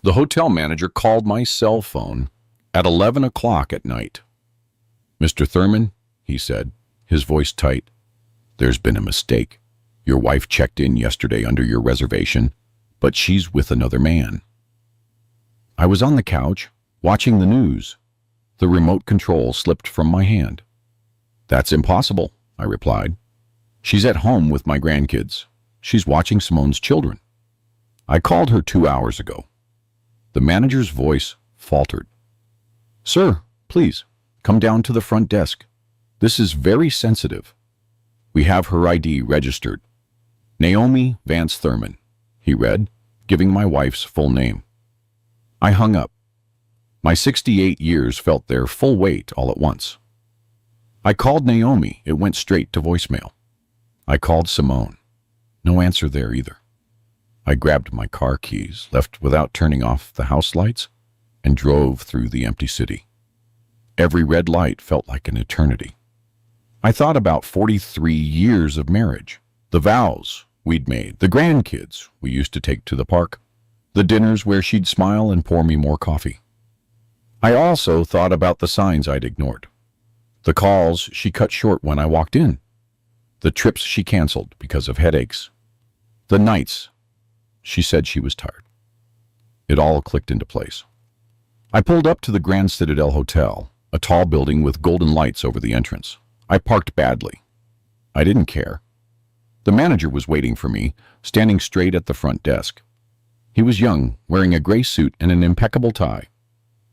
The hotel manager called my cell phone at 11 o'clock at night. "Mr. Thurman," he said, his voice tight, "there's been a mistake. Your wife checked in yesterday under your reservation, but she's with another man." I was on the couch, watching the news. The remote control slipped from my hand. "That's impossible," I replied. "She's at home with my grandkids. She's watching Simone's children. I called her 2 hours ago." The manager's voice faltered. "Sir, please, come down to the front desk. This is very sensitive. We have her ID registered. Naomi Vance Thurman," he read, giving my wife's full name. I hung up. My 68 years felt their full weight all at once. I called Naomi. It went straight to voicemail. I called Simone. No answer there either. I grabbed my car keys, left without turning off the house lights, and drove through the empty city. Every red light felt like an eternity. I thought about 43 years of marriage, the vows we'd made, the grandkids we used to take to the park, the dinners where she'd smile and pour me more coffee. I also thought about the signs I'd ignored, the calls she cut short when I walked in, the trips she canceled because of headaches, the nights she said she was tired. It all clicked into place. I pulled up to the Grand Citadel Hotel, a tall building with golden lights over the entrance. I parked badly. I didn't care. The manager was waiting for me, standing straight at the front desk. He was young, wearing a gray suit and an impeccable tie.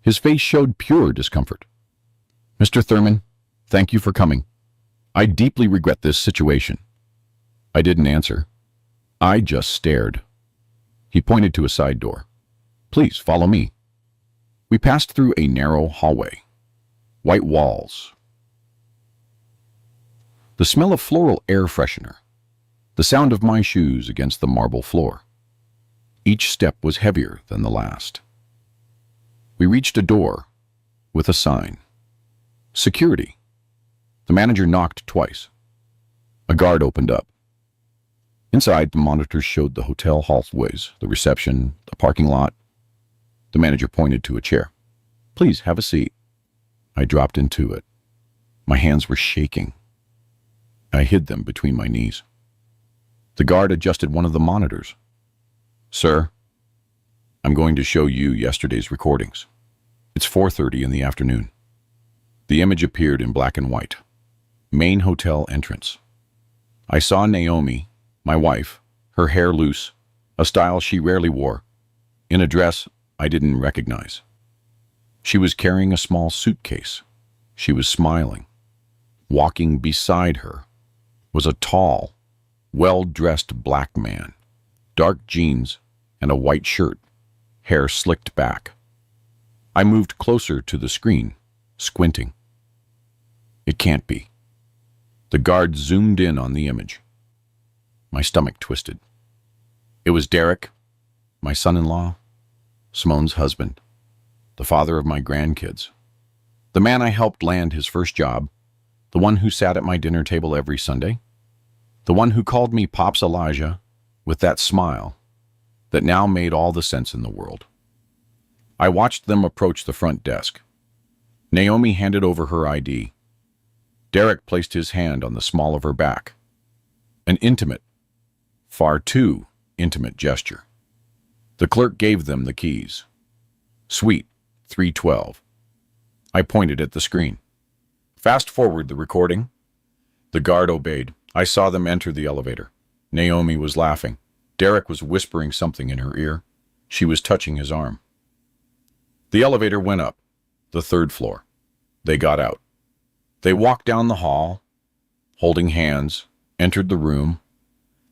His face showed pure discomfort. "Mr. Thurman, thank you for coming. I deeply regret this situation." I didn't answer. I just stared. He pointed to a side door. "Please follow me." We passed through a narrow hallway. White walls. The smell of floral air freshener. The sound of my shoes against the marble floor. Each step was heavier than the last. We reached a door with a sign. "Security." The manager knocked twice. A guard opened up. Inside, the monitors showed the hotel hallways, the reception, the parking lot. The manager pointed to a chair. "Please have a seat." I dropped into it. My hands were shaking. I hid them between my knees. The guard adjusted one of the monitors. "Sir, I'm going to show you yesterday's recordings. It's 4:30 in the afternoon." The image appeared in black and white. Main hotel entrance. I saw Naomi, my wife, her hair loose, a style she rarely wore, in a dress I didn't recognize. She was carrying a small suitcase. She was smiling. Walking beside her was a tall, well-dressed black man, dark jeans and a white shirt, hair slicked back. I moved closer to the screen, squinting. It can't be. The guard zoomed in on the image. My stomach twisted. It was Derek, my son-in-law, Simone's husband, the father of my grandkids, the man I helped land his first job, the one who sat at my dinner table every Sunday, the one who called me Pops Elijah with that smile that now made all the sense in the world. I watched them approach the front desk. Naomi handed over her ID. Derek placed his hand on the small of her back. An intimate, far too intimate gesture. The clerk gave them the keys. "Suite 312. I pointed at the screen. "Fast forward the recording." The guard obeyed. I saw them enter the elevator. Naomi was laughing. Derek was whispering something in her ear. She was touching his arm. The elevator went up, the 3rd floor. They got out. They walked down the hall, holding hands, entered the room.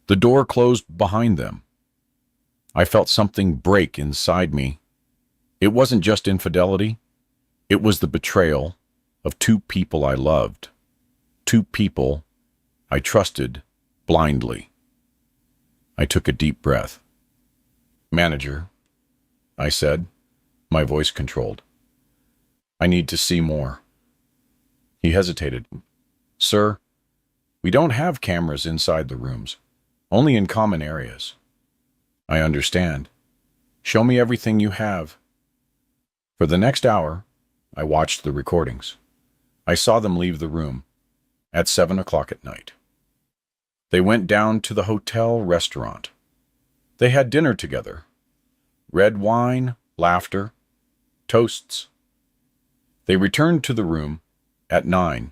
The door closed behind them. I felt something break inside me. It wasn't just infidelity. It was the betrayal of 2 people I loved. 2 people I trusted blindly. I took a deep breath. "Manager," I said, my voice controlled. "I need to see more." He hesitated. "Sir, we don't have cameras inside the rooms, only in common areas." "I understand." Show me everything you have. For the next hour, I watched the recordings. I saw them leave the room at 7 o'clock at night. They went down to the hotel restaurant. They had dinner together. Red wine, laughter, toasts. They returned to the room at 9.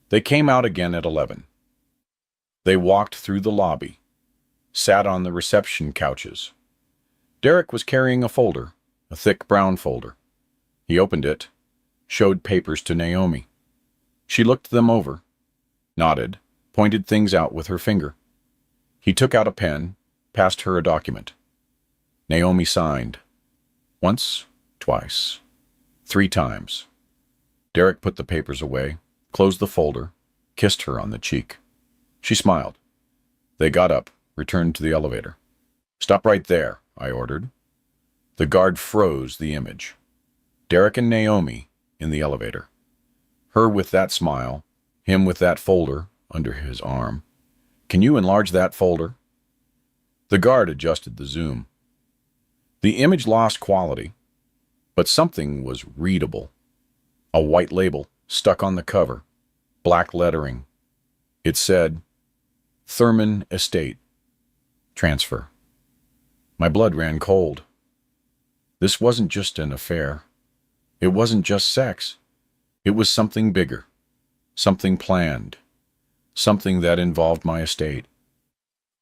They came out again at 11. They walked through the lobby, sat on the reception couches. Derek was carrying a folder, a thick brown folder. He opened it, showed papers to Naomi. She looked them over, nodded, pointed things out with her finger. He took out a pen, passed her a document. Naomi signed. Once, twice, 3 times. Derek put the papers away, closed the folder, kissed her on the cheek. She smiled. They got up, returned to the elevator. "Stop right there," I ordered. The guard froze the image. Derek and Naomi in the elevator. Her with that smile, him with that folder under his arm. "Can you enlarge that folder?" The guard adjusted the zoom. The image lost quality, but something was readable. A white label stuck on the cover, black lettering. It said, Thurman Estate. Transfer. My blood ran cold. This wasn't just an affair. It wasn't just sex. It was something bigger, something planned, something that involved my estate.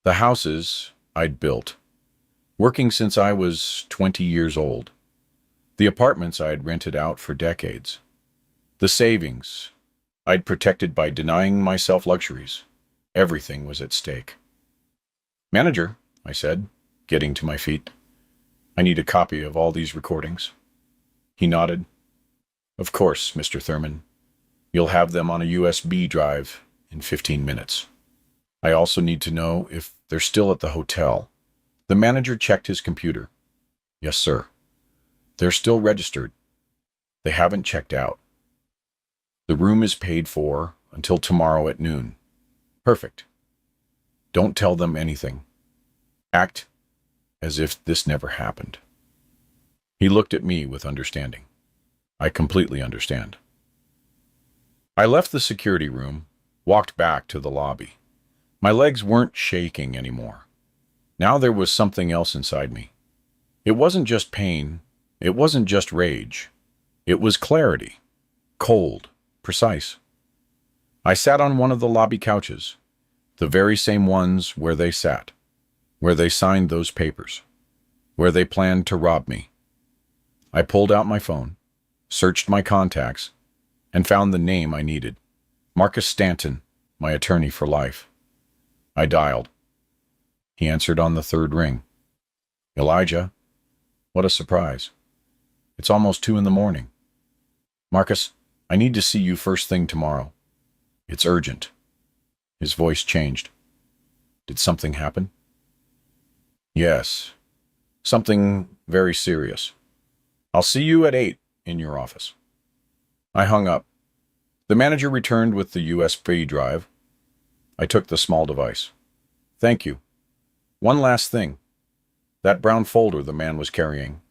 The houses I'd built, working since I was 20 years old. The apartments I'd rented out for decades. The savings I'd protected by denying myself luxuries. Everything was at stake. "Manager," I said, getting to my feet, "I need a copy of all these recordings." He nodded. "Of course, Mr. Thurman. You'll have them on a USB drive in 15 minutes. I also need to know if they're still at the hotel." The manager checked his computer. "Yes, sir. They're still registered. They haven't checked out. The room is paid for until tomorrow at noon." "Perfect. Don't tell them anything. Act as if this never happened." He looked at me with understanding. I completely understand. I left the security room, walked back to the lobby. My legs weren't shaking anymore. Now there was something else inside me. It wasn't just pain. It wasn't just rage. It was clarity. Cold. Precise. I sat on one of the lobby couches, the very same ones where they sat, where they signed those papers, where they planned to rob me. I pulled out my phone, searched my contacts, and found the name I needed. Marcus Stanton, my attorney for life. I dialed. He answered on the 3rd ring. "Elijah, what a surprise. It's almost 2 in the morning. Marcus, I need to see you first thing tomorrow. It's urgent." His voice changed. "Did something happen?" "Yes. Something very serious. I'll see you at 8 in your office." I hung up. The manager returned with the USB drive. I took the small device. "Thank you. One last thing. That brown folder the man was carrying.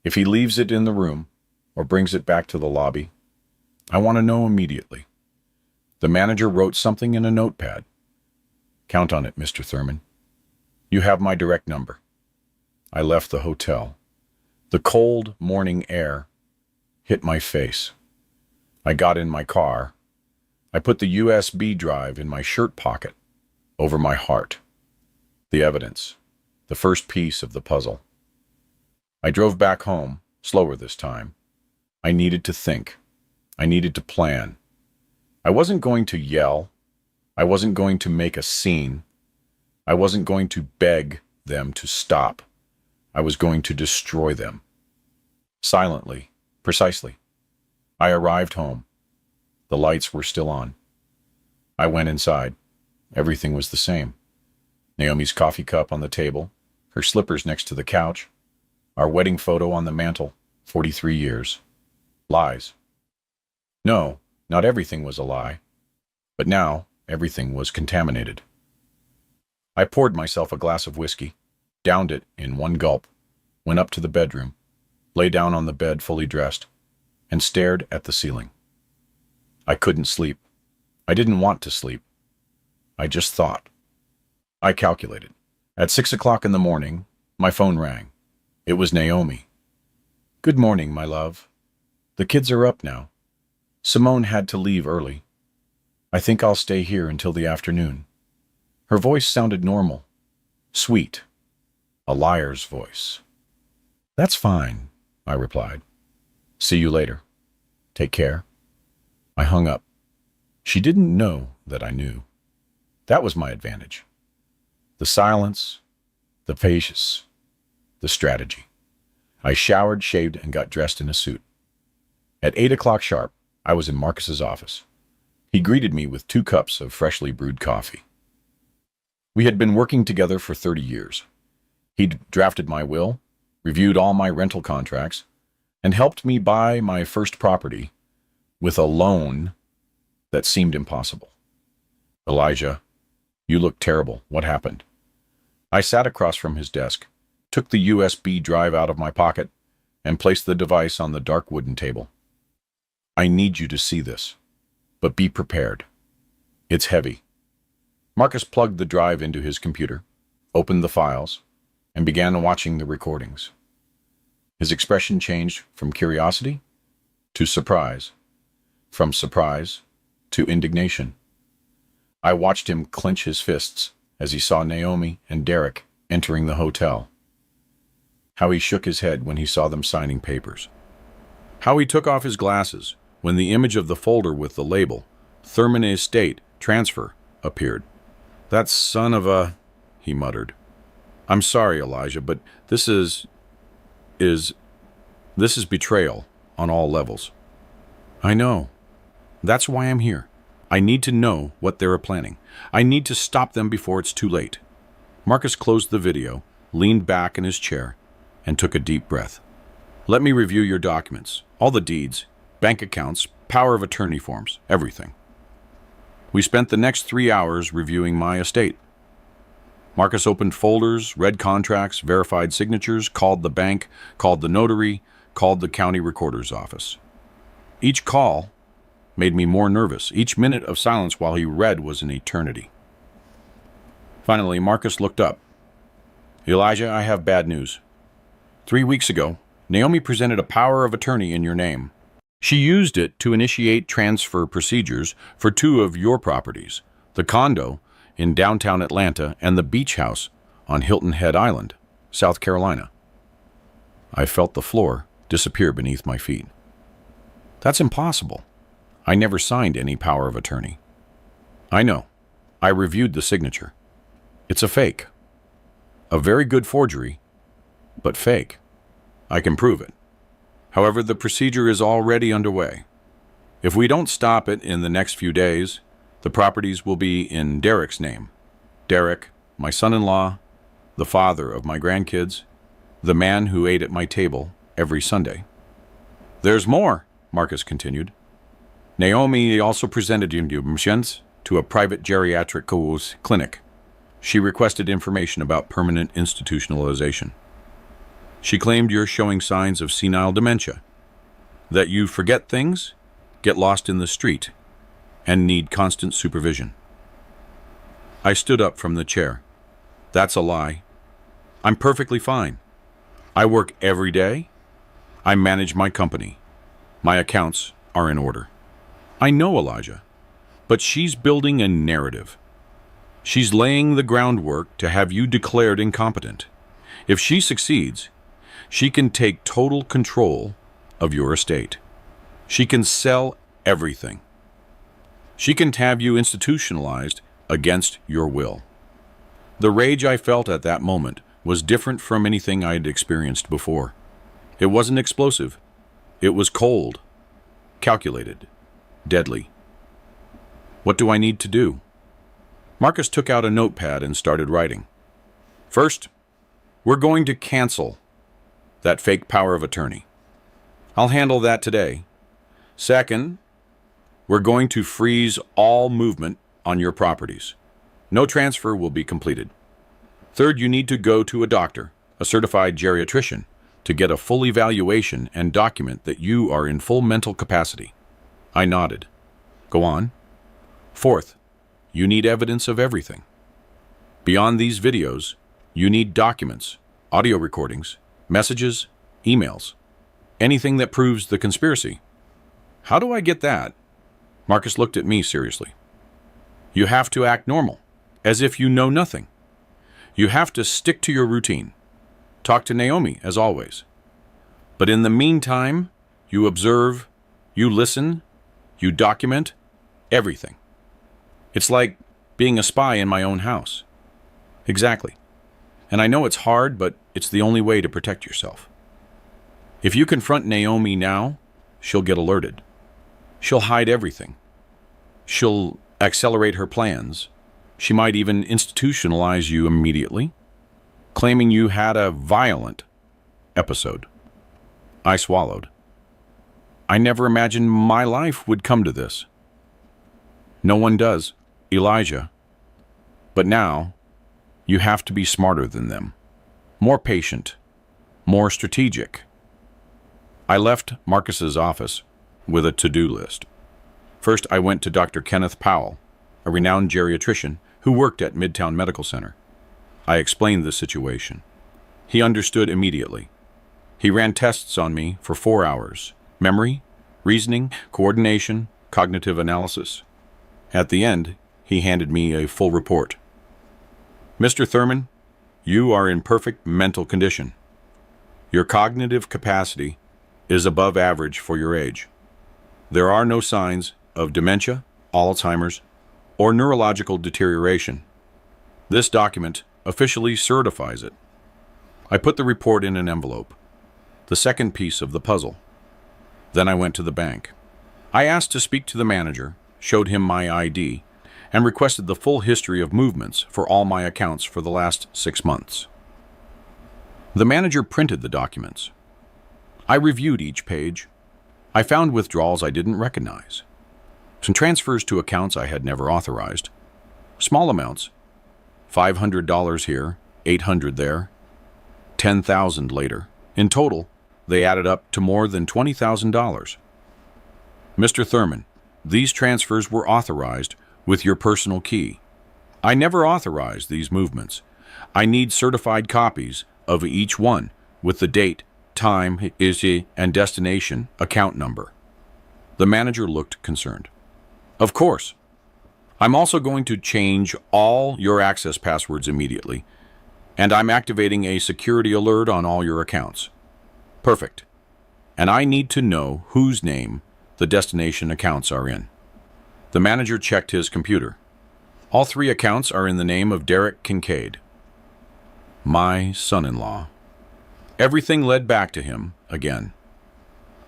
If he leaves it in the room or brings it back to the lobby, I want to know immediately." The manager wrote something in a notepad. "Count on it, Mr. Thurman. You have my direct number." I left the hotel. The cold morning air hit my face. I got in my car. I put the USB drive in my shirt pocket, over my heart. The evidence, the first piece of the puzzle. I drove back home, slower this time. I needed to think. I needed to plan. I wasn't going to yell. I wasn't going to make a scene. I wasn't going to beg them to stop. I was going to destroy them. Silently, precisely. I arrived home. The lights were still on. I went inside. Everything was the same. Naomi's coffee cup on the table, her slippers next to the couch, our wedding photo on the mantel, 43 years. Lies. No, not everything was a lie. But now, everything was contaminated. I poured myself a glass of whiskey, downed it in one gulp, went up to the bedroom, lay down on the bed fully dressed, and stared at the ceiling. I couldn't sleep. I didn't want to sleep. I just thought. I calculated. At 6 o'clock in the morning, my phone rang. It was Naomi. "Good morning, my love. The kids are up now. Simone had to leave early. I think I'll stay here until the afternoon." Her voice sounded normal, sweet, a liar's voice. "That's fine," I replied. "See you later. Take care." I hung up. She didn't know that I knew. That was my advantage. The silence, the patience, the strategy. I showered, shaved, and got dressed in a suit. At 8 o'clock sharp, I was in Marcus's office. He greeted me with 2 cups of freshly brewed coffee. We had been working together for 30 years. He'd drafted my will, reviewed all my rental contracts, and helped me buy my first property with a loan that seemed impossible. "Elijah, you look terrible. What happened?" I sat across from his desk, took the USB drive out of my pocket, and placed the device on the dark wooden table. "I need you to see this, but be prepared. It's heavy." Marcus plugged the drive into his computer, opened the files, and began watching the recordings. His expression changed from curiosity to surprise, from surprise to indignation. I watched him clench his fists as he saw Naomi and Derek entering the hotel. How he shook his head when he saw them signing papers. How he took off his glasses when the image of the folder with the label, Thurman Estate Transfer, appeared. "That son of a," he muttered. "I'm sorry, Elijah, but this is betrayal on all levels." "I know. That's why I'm here. I need to know what they're planning. I need to stop them before it's too late." Marcus closed the video, leaned back in his chair, and took a deep breath. "Let me review your documents, all the deeds, bank accounts, power of attorney forms, everything." We spent the next 3 hours reviewing my estate. Marcus opened folders, read contracts, verified signatures, called the bank, called the notary, called the county recorder's office. Each call made me more nervous. Each minute of silence while he read was an eternity. Finally, Marcus looked up. "Elijah, I have bad news. 3 weeks ago, Naomi presented a power of attorney in your name. She used it to initiate transfer procedures for 2 of your properties, the condo in downtown Atlanta and the beach house on Hilton Head Island, South Carolina." I felt the floor disappear beneath my feet. "That's impossible. I never signed any power of attorney." "I know. I reviewed the signature. It's a fake. A very good forgery, but fake. I can prove it. However, the procedure is already underway. If we don't stop it in the next few days, the properties will be in Derek's name. Derek, my son-in-law, the father of my grandkids, the man who ate at my table every Sunday." "There's more," Marcus continued. "Naomi also presented donations to a private geriatric clinic. She requested information about permanent institutionalization. She claimed you're showing signs of senile dementia, that you forget things, get lost in the street, and need constant supervision." I stood up from the chair. "That's a lie. I'm perfectly fine. I work every day. I manage my company. My accounts are in order." "I know, Elijah, but she's building a narrative. She's laying the groundwork to have you declared incompetent. If she succeeds, she can take total control of your estate. She can sell everything. She can have you institutionalized against your will." The rage I felt at that moment was different from anything I had experienced before. It wasn't explosive. It was cold, calculated, deadly. "What do I need to do?" Marcus took out a notepad and started writing. "First, we're going to cancel that fake power of attorney. I'll handle that today. Second, we're going to freeze all movement on your properties. No transfer will be completed. Third, you need to go to a doctor, a certified geriatrician, to get a full evaluation and document that you are in full mental capacity. I nodded. Go on. Fourth, you need evidence of everything. Beyond these videos, you need documents, audio recordings, messages, emails, anything that proves the conspiracy. How do I get that? Marcus looked at me seriously. You have to act normal, as if you know nothing. You have to stick to your routine. Talk to Naomi, as always. But in the meantime, you observe, you listen, you document everything. It's like being a spy in my own house. Exactly. And I know it's hard, but it's the only way to protect yourself. If you confront Naomi now, she'll get alerted. She'll hide everything. She'll accelerate her plans. She might even institutionalize you immediately, claiming you had a violent episode. I swallowed. I never imagined my life would come to this. No one does, Elijah. But now, you have to be smarter than them, more patient, more strategic. I left Marcus's office with a to-do list. First, I went to Dr. Kenneth Powell, a renowned geriatrician who worked at Midtown Medical Center. I explained the situation. He understood immediately. He ran tests on me for 4 hours: memory, reasoning, coordination, cognitive analysis. At the end, he handed me a full report. Mr. Thurman, you are in perfect mental condition. Your cognitive capacity is above average for your age. There are no signs of dementia, Alzheimer's, or neurological deterioration. This document officially certifies it. I put the report in an envelope, the second piece of the puzzle. Then I went to the bank. I asked to speak to the manager, showed him my ID, and requested the full history of movements for all my accounts for the last 6 months. The manager printed the documents. I reviewed each page. I found withdrawals I didn't recognize. Some transfers to accounts I had never authorized. Small amounts. $500 here, $800 there, $10,000 later. In total, they added up to more than $20,000. Mr. Thurman, these transfers were authorized with your personal key. I never authorized these movements. I need certified copies of each one with the date, time, and destination account number. The manager looked concerned. Of course. I'm also going to change all your access passwords immediately, and I'm activating a security alert on all your accounts. Perfect. And I need to know whose name the destination accounts are in. The manager checked his computer. All 3 accounts are in the name of Derek Kincaid, my son-in-law. Everything led back to him again.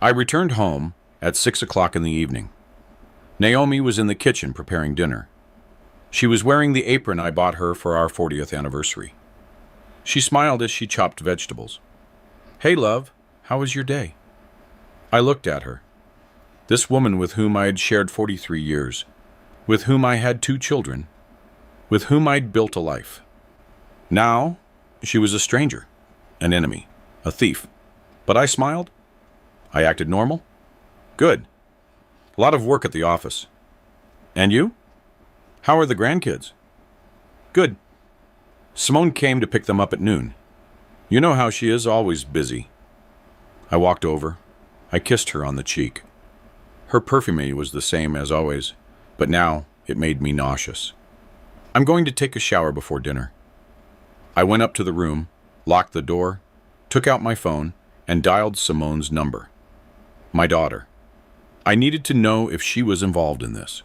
I returned home at 6 o'clock in the evening. Naomi was in the kitchen preparing dinner. She was wearing the apron I bought her for our 40th anniversary. She smiled as she chopped vegetables. Hey, love, how was your day? I looked at her. This woman with whom I had shared 43 years, with whom I had 2 children, with whom I'd built a life. Now, she was a stranger, an enemy, a thief. But I smiled. I acted normal. Good. A lot of work at the office. And you? How are the grandkids? Good. Simone came to pick them up at noon. You know how she is, always busy. I walked over. I kissed her on the cheek. Her perfume was the same as always, but now it made me nauseous. I'm going to take a shower before dinner. I went up to the room, locked the door, took out my phone, and dialed Simone's number. My daughter. I needed to know if she was involved in this.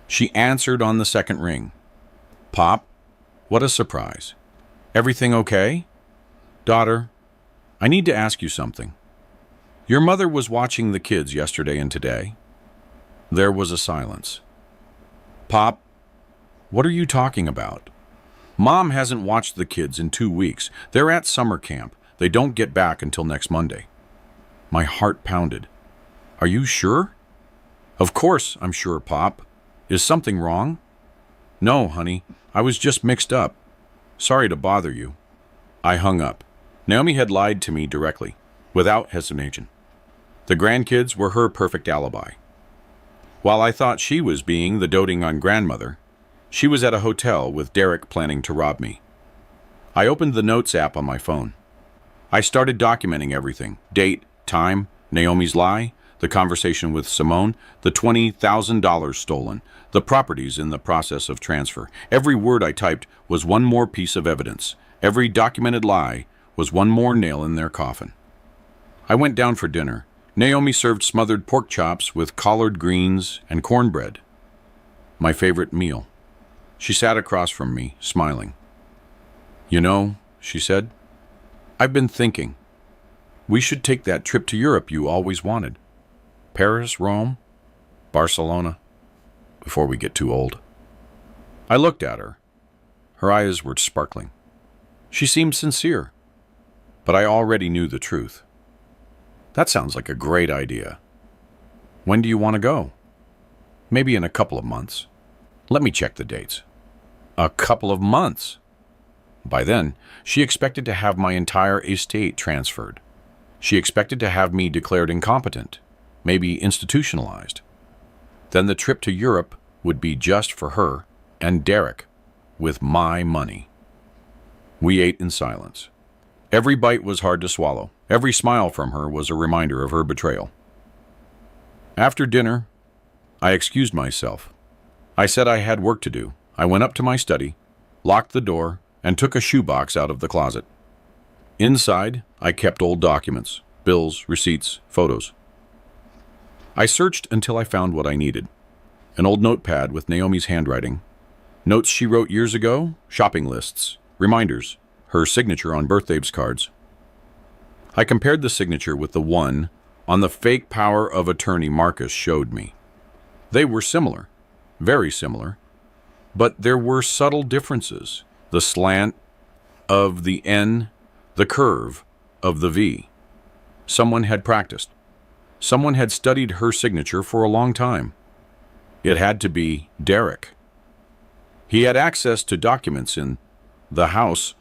She answered on the second ring. Pop, what a surprise. Everything okay? Daughter, I need to ask you something. Your mother was watching the kids yesterday and today. There was a silence. Pop, what are you talking about? Mom hasn't watched the kids in 2 weeks. They're at summer camp. They don't get back until next Monday. My heart pounded. Are you sure? Of course I'm sure, Pop. Is something wrong? No, honey. I was just mixed up. Sorry to bother you. I hung up. Naomi had lied to me directly, without hesitation. The grandkids were her perfect alibi. While I thought she was being the doting-on grandmother, she was at a hotel with Derek planning to rob me. I opened the Notes app on my phone. I started documenting everything: date, time, Naomi's lie, the conversation with Simone, the $20,000 stolen, the properties in the process of transfer. Every word I typed was one more piece of evidence. Every documented lie was one more nail in their coffin. I went down for dinner. Naomi served smothered pork chops with collard greens and cornbread. My favorite meal. She sat across from me, smiling. "You know," she said, "I've been thinking. We should take that trip to Europe you always wanted. Paris, Rome, Barcelona, before we get too old." I looked at her. Her eyes were sparkling. She seemed sincere, but I already knew the truth. "That sounds like a great idea. When do you want to go?" "Maybe in a couple of months. Let me check the dates." A couple of months? By then, she expected to have my entire estate transferred. She expected to have me declared incompetent, maybe institutionalized. Then the trip to Europe would be just for her and Derek, with my money. We ate in silence. Every bite was hard to swallow. Every smile from her was a reminder of her betrayal. After dinner, I excused myself. I said I had work to do. I went up to my study, locked the door, and took a shoebox out of the closet. Inside, I kept old documents, bills, receipts, photos. I searched until I found what I needed. An old notepad with Naomi's handwriting, notes she wrote years ago, shopping lists, reminders, her signature on birthdays cards. I compared the signature with the one on the fake power of attorney Marcus showed me. They were similar, very similar, but there were subtle differences. The slant of the N, the curve of the V. Someone had practiced. Someone had studied her signature for a long time. It had to be Derek. He had access to documents in the house.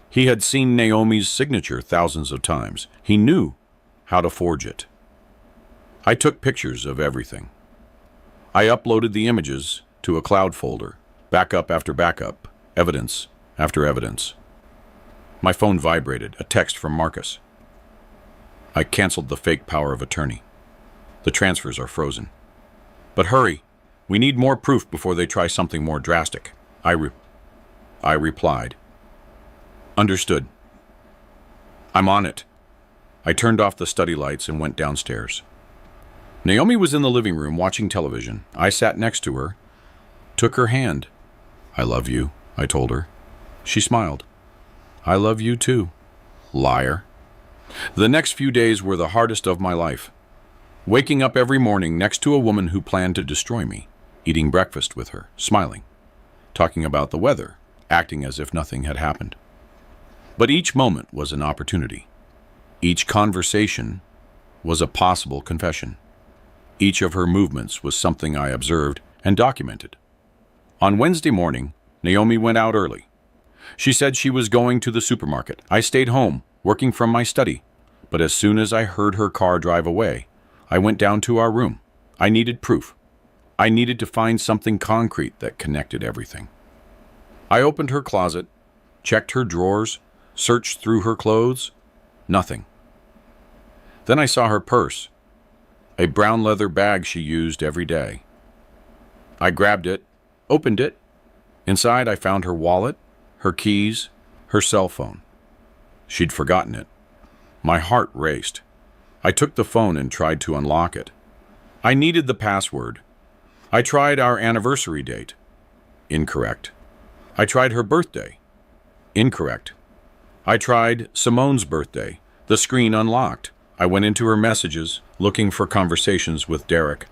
He had seen Naomi's signature thousands of times. He knew how to forge it. I took pictures of everything. I uploaded the images to a cloud folder, backup after backup, evidence after evidence. My phone vibrated, a text from Marcus. I canceled the fake power of attorney. The transfers are frozen. But hurry, we need more proof before they try something more drastic. I replied. Understood. I'm on it. I turned off the study lights and went downstairs. Naomi was in the living room watching television. I sat next to her, took her hand. "I love you," I told her. She smiled. "I love you too, liar." The next few days were the hardest of my life. Waking up every morning next to a woman who planned to destroy me, eating breakfast with her, smiling, talking about the weather, acting as if nothing had happened. But each moment was an opportunity. Each conversation was a possible confession. Each of her movements was something I observed and documented. On Wednesday morning, Naomi went out early. She said she was going to the supermarket. I stayed home, working from my study. But as soon as I heard her car drive away, I went down to our room. I needed proof. I needed to find something concrete that connected everything. I opened her closet, checked her drawers, searched through her clothes. Nothing. Then I saw her purse, a brown leather bag she used every day. I grabbed it, opened it. Inside, I found her wallet, her keys, her cell phone. She'd forgotten it. My heart raced. I took the phone and tried to unlock it. I needed the password. I tried our anniversary date. Incorrect. I tried her birthday. Incorrect. I tried Simone's birthday. The screen unlocked. I went into her messages, looking for conversations with Derek.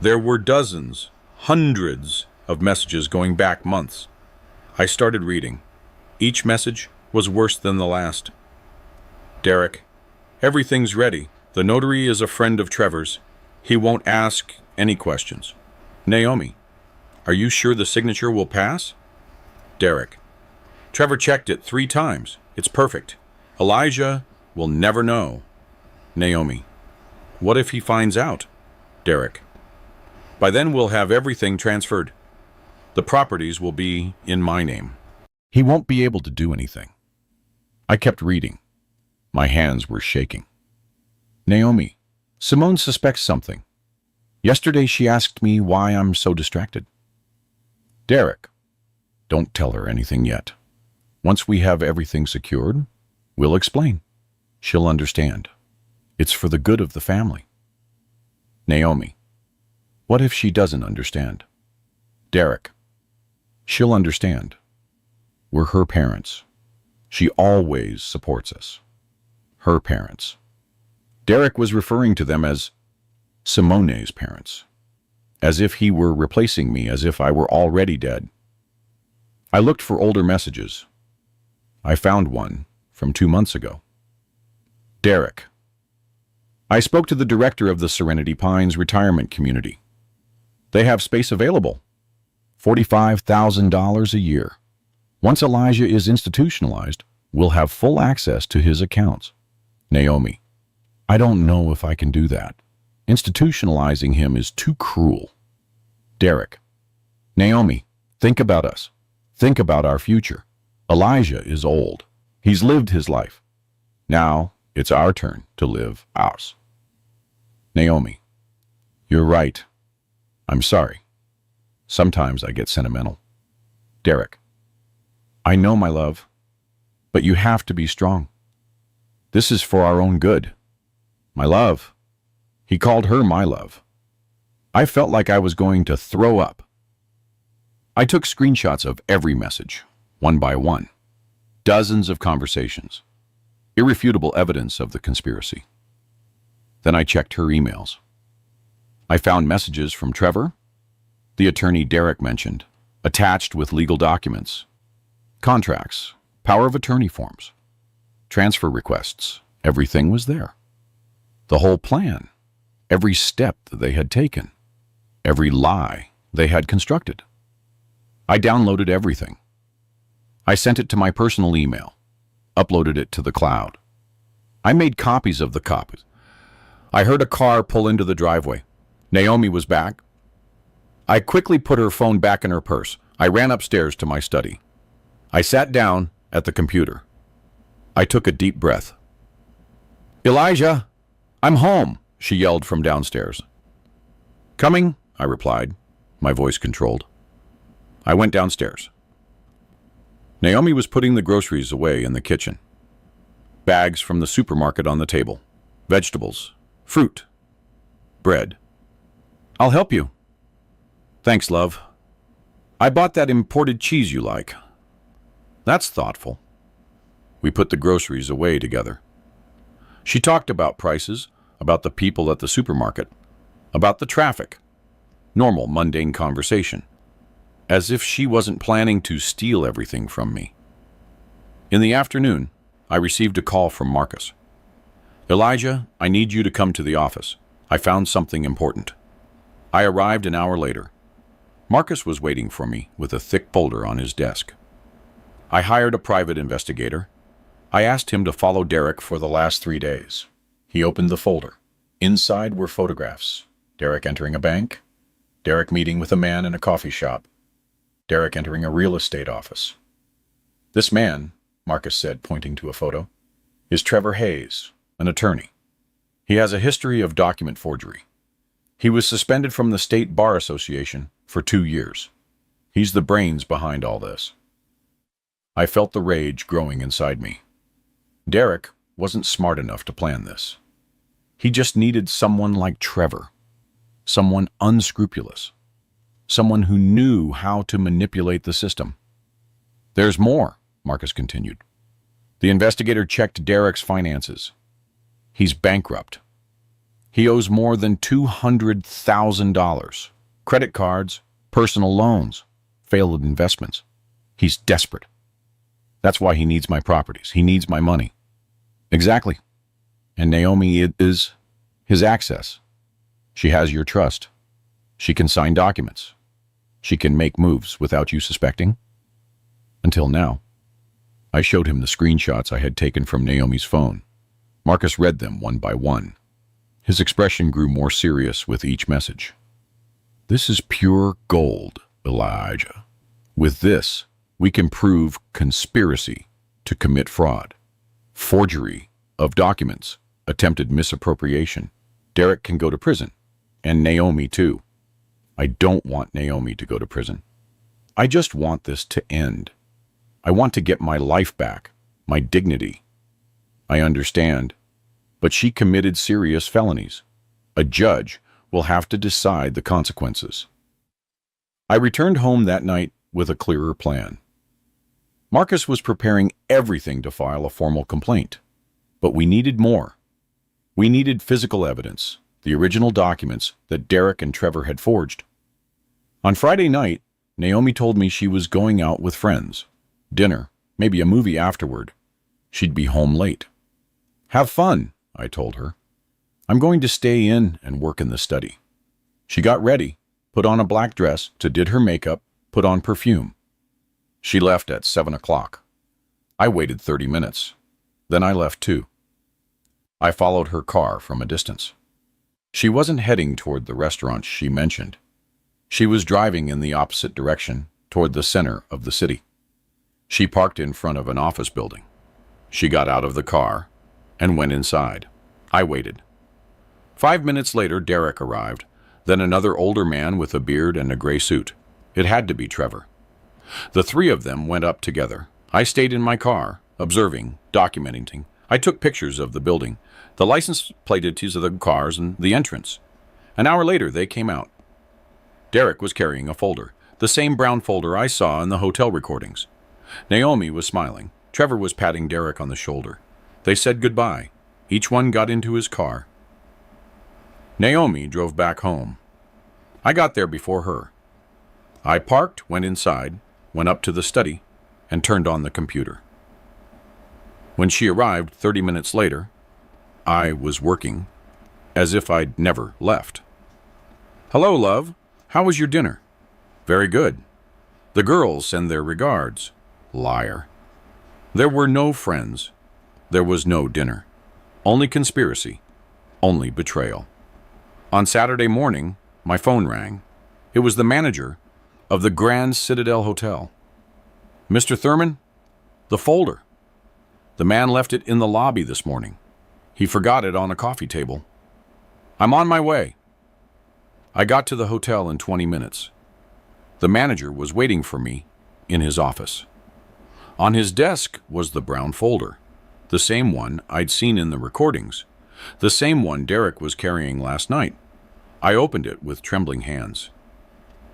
There were dozens, hundreds of messages going back months. I started reading. Each message was worse than the last. Derek, everything's ready. The notary is a friend of Trevor's. He won't ask any questions. Naomi, are you sure the signature will pass? Derek, Trevor checked it 3 times. It's perfect. Elijah will never know. Naomi. What if he finds out? Derek. By then we'll have everything transferred. The properties will be in my name. He won't be able to do anything. I kept reading. My hands were shaking. Naomi. Simone suspects something. Yesterday she asked me why I'm so distracted. Derek. Don't tell her anything yet. Once we have everything secured, we'll explain. She'll understand. It's for the good of the family. Naomi. What if she doesn't understand? Derek. She'll understand. We're her parents. She always supports us. Her parents. Derek was referring to them as Simone's parents, as if he were replacing me, as if I were already dead. I looked for older messages. I found one from 2 months ago. Derek. I spoke to the director of the Serenity Pines retirement community. They have space available. $45,000 a year. Once Elijah is institutionalized, we'll have full access to his accounts. Naomi. I don't know if I can do that. Institutionalizing him is too cruel. Derek. Naomi, think about us. Think about our future. Elijah is old. He's lived his life. Now it's our turn to live ours. Naomi. You're right. I'm sorry. Sometimes I get sentimental. Derek. I know, my love, but you have to be strong. This is for our own good. My love. He called her my love. I felt like I was going to throw up. I took screenshots of every message, one by one. Dozens of conversations. Irrefutable evidence of the conspiracy. Then I checked her emails. I found messages from Trevor, the attorney Derek mentioned, attached with legal documents, contracts, power of attorney forms, transfer requests. Everything was there. The whole plan, every step that they had taken, every lie they had constructed. I downloaded everything. I sent it to my personal email, uploaded it to the cloud. I made copies of the copies. I heard a car pull into the driveway. Naomi was back. I quickly put her phone back in her purse. I ran upstairs to my study. I sat down at the computer. I took a deep breath. Elijah, I'm home, she yelled from downstairs. Coming, I replied, my voice controlled. I went downstairs. Naomi was putting the groceries away in the kitchen. Bags from the supermarket on the table. Vegetables, fruit, bread. I'll help you. Thanks, love. I bought that imported cheese you like. That's thoughtful. We put the groceries away together. She talked about prices, about the people at the supermarket, about the traffic. Normal, mundane conversation. As if she wasn't planning to steal everything from me. In the afternoon, I received a call from Marcus. Elijah, I need you to come to the office. I found something important. I arrived an hour later. Marcus was waiting for me with a thick folder on his desk. I hired a private investigator. I asked him to follow Derek for the last 3 days. He opened the folder. Inside were photographs. Derek entering a bank. Derek meeting with a man in a coffee shop. Derek entering a real estate office. This man, Marcus said, pointing to a photo, is Trevor Hayes, an attorney. He has a history of document forgery. He was suspended from the State Bar Association for 2 years. He's the brains behind all this. I felt the rage growing inside me. Derek wasn't smart enough to plan this. He just needed someone like Trevor, someone unscrupulous, someone who knew how to manipulate the system. There's more, Marcus continued. The investigator checked Derek's finances. He's bankrupt. He owes more than $200,000. Credit cards, personal loans, failed investments. He's desperate. That's why he needs my properties. He needs my money. Exactly. And Naomi is his access. She has your trust. She can sign documents. She can make moves without you suspecting. Until now. I showed him the screenshots I had taken from Naomi's phone. Marcus read them one by one. His expression grew more serious with each message. This is pure gold, Elijah. With this, we can prove conspiracy to commit fraud, forgery of documents, attempted misappropriation. Derek can go to prison, and Naomi too. I don't want Naomi to go to prison. I just want this to end. I want to get my life back, my dignity. I understand, but she committed serious felonies. A judge will have to decide the consequences. I returned home that night with a clearer plan. Marcus was preparing everything to file a formal complaint, but we needed more. We needed physical evidence, the original documents that Derek and Trevor had forged. On Friday night, Naomi told me she was going out with friends. Dinner, maybe a movie afterward. She'd be home late. Have fun, I told her. I'm going to stay in and work in the study. She got ready, put on a black dress, did her makeup, put on perfume. She left at 7 o'clock. I waited 30 minutes. Then I left too. I followed her car from a distance. She wasn't heading toward the restaurant she mentioned. She was driving in the opposite direction, toward the center of the city. She parked in front of an office building. She got out of the car and went inside. I waited. 5 minutes later, Derek arrived, then another older man with a beard and a gray suit. It had to be Trevor. The three of them went up together. I stayed in my car, observing, documenting. I took pictures of the building, the license plates of the cars, and the entrance. An hour later, they came out. Derek was carrying a folder, the same brown folder I saw in the hotel recordings. Naomi was smiling. Trevor was patting Derek on the shoulder. They said goodbye. Each one got into his car. Naomi drove back home. I got there before her. I parked, went inside, went up to the study, and turned on the computer. When she arrived 30 minutes later, I was working as if I'd never left. Hello, love. How was your dinner? Very good. The girls send their regards. Liar. There were no friends. There was no dinner. Only conspiracy. Only betrayal. On Saturday morning, my phone rang. It was the manager of the Grand Citadel Hotel. Mr. Thurman, the folder. The man left it in the lobby this morning. He forgot it on a coffee table. I'm on my way. I got to the hotel in 20 minutes. The manager was waiting for me in his office. On his desk was the brown folder, the same one I'd seen in the recordings, the same one Derek was carrying last night. I opened it with trembling hands.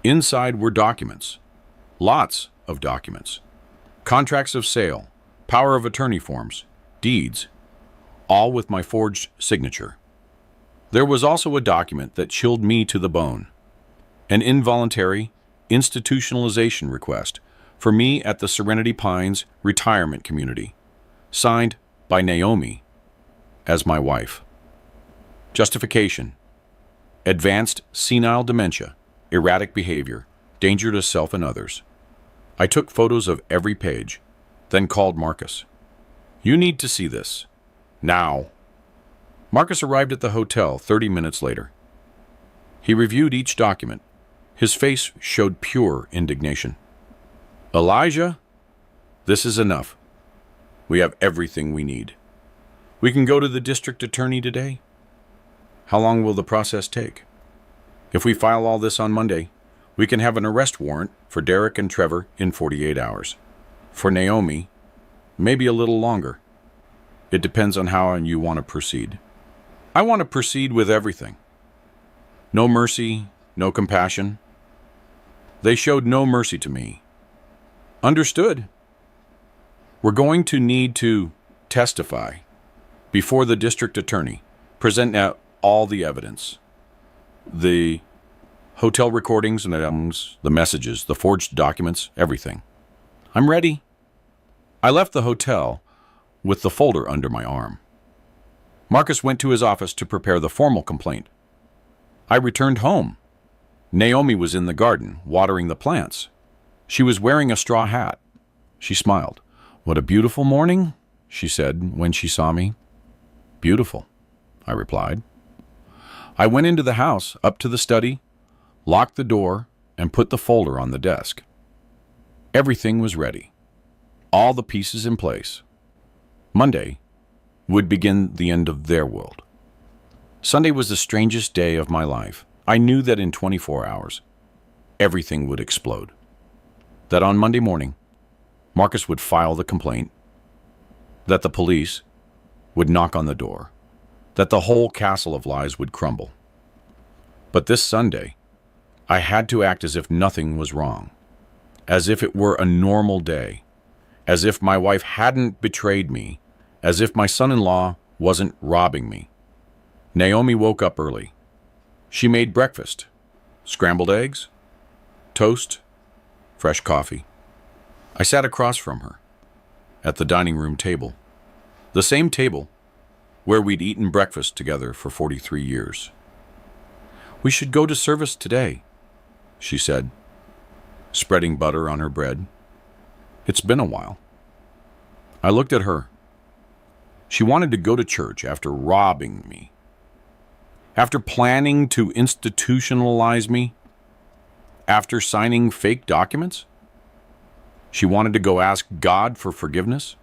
Inside were documents, lots of documents, contracts of sale, power of attorney forms, deeds, all with my forged signature. There was also a document that chilled me to the bone, an involuntary institutionalization request for me at the Serenity Pines retirement community, signed by Naomi as my wife. Justification: advanced senile dementia, erratic behavior, danger to self and others. I took photos of every page, then called Marcus. You need to see this. Now. Marcus arrived at the hotel 30 minutes later. He reviewed each document. His face showed pure indignation. Elijah, this is enough. We have everything we need. We can go to the district attorney today. How long will the process take? If we file all this on Monday, we can have an arrest warrant for Derek and Trevor in 48 hours. For Naomi, maybe a little longer. It depends on how you want to proceed. I want to proceed with everything. No mercy, no compassion. They showed no mercy to me. Understood. We're going to need to testify before the district attorney, present all the evidence. The hotel recordings and the messages, the forged documents, everything. I'm ready. I left the hotel with the folder under my arm. Marcus went to his office to prepare the formal complaint. I returned home. Naomi was in the garden, watering the plants. She was wearing a straw hat. She smiled. "What a beautiful morning," she said when she saw me. "Beautiful," I replied. I went into the house, up to the study, locked the door, and put the folder on the desk. Everything was ready, all the pieces in place. Monday would begin the end of their world. Sunday was the strangest day of my life. I knew that in 24 hours, everything would explode. That on Monday morning, Marcus would file the complaint, that the police would knock on the door, that the whole castle of lies would crumble. But this Sunday, I had to act as if nothing was wrong, as if it were a normal day, as if my wife hadn't betrayed me, as if my son-in-law wasn't robbing me. Naomi woke up early. She made breakfast, scrambled eggs, toast, fresh coffee. I sat across from her, at the dining room table, the same table where we'd eaten breakfast together for 43 years. "We should go to service today," she said, spreading butter on her bread. "It's been a while." I looked at her. She wanted to go to church after robbing me, after planning to institutionalize me, after signing fake documents. She wanted to go ask God for forgiveness.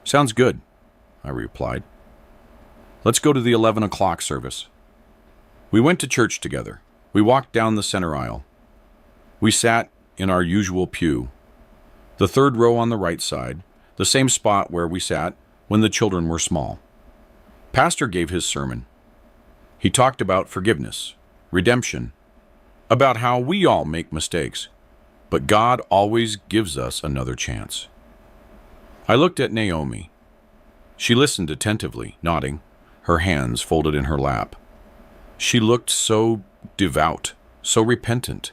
"Sounds good," I replied. "Let's go to the 11 o'clock service." We went to church together. We walked down the center aisle. We sat in our usual pew, the third row on the right side, the same spot where we sat when the children were small. Pastor gave his sermon. He talked about forgiveness, redemption, about how we all make mistakes, but God always gives us another chance. I looked at Naomi. She listened attentively, nodding, her hands folded in her lap. She looked so devout, so repentant.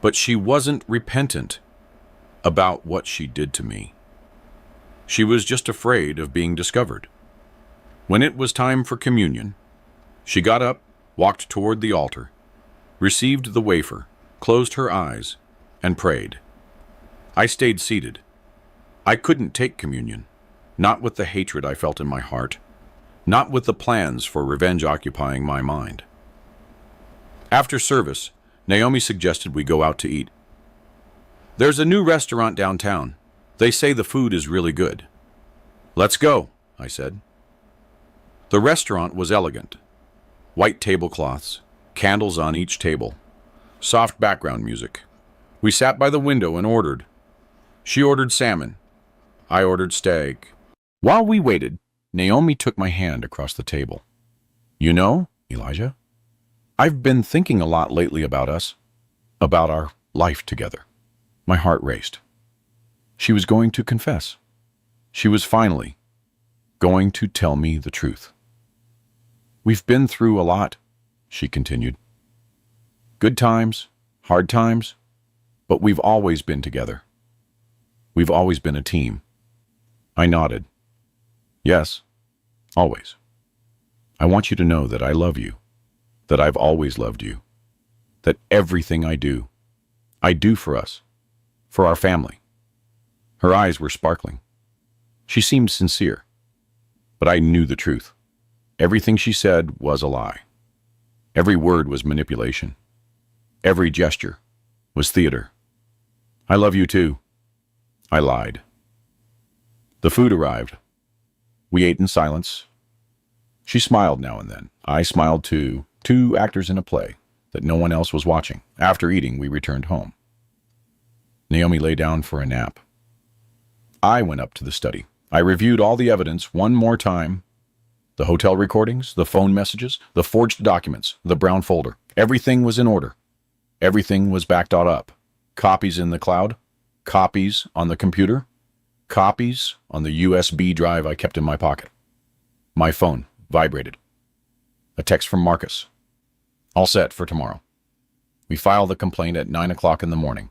But she wasn't repentant about what she did to me. She was just afraid of being discovered. When it was time for communion, she got up, walked toward the altar, received the wafer, closed her eyes, and prayed. I stayed seated. I couldn't take communion, not with the hatred I felt in my heart, not with the plans for revenge occupying my mind. After service, Naomi suggested we go out to eat. "There's a new restaurant downtown. They say the food is really good." "Let's go," I said. The restaurant was elegant. White tablecloths, candles on each table, soft background music. We sat by the window and ordered. She ordered salmon. I ordered steak. While we waited, Naomi took my hand across the table. "You know, Elijah, I've been thinking a lot lately about us, about our life together." My heart raced. She was going to confess. She was finally going to tell me the truth. "We've been through a lot," she continued. "Good times, hard times, but we've always been together. We've always been a team." I nodded. "Yes, always. I want you to know that I love you, that I've always loved you, that everything I do for us, for our family." Her eyes were sparkling. She seemed sincere, but I knew the truth. Everything she said was a lie. Every word was manipulation. Every gesture was theater. "I love you too," I lied. The food arrived. We ate in silence. She smiled now and then. I smiled too. Two actors in a play that no one else was watching. After eating, we returned home. Naomi lay down for a nap. I went up to the study. I reviewed all the evidence one more time. The hotel recordings, the phone messages, the forged documents, the brown folder. Everything was in order. Everything was backed up. Copies in the cloud, copies on the computer, copies on the USB drive I kept in my pocket. My phone vibrated. A text from Marcus. "All set for tomorrow. We file the complaint at 9 o'clock in the morning.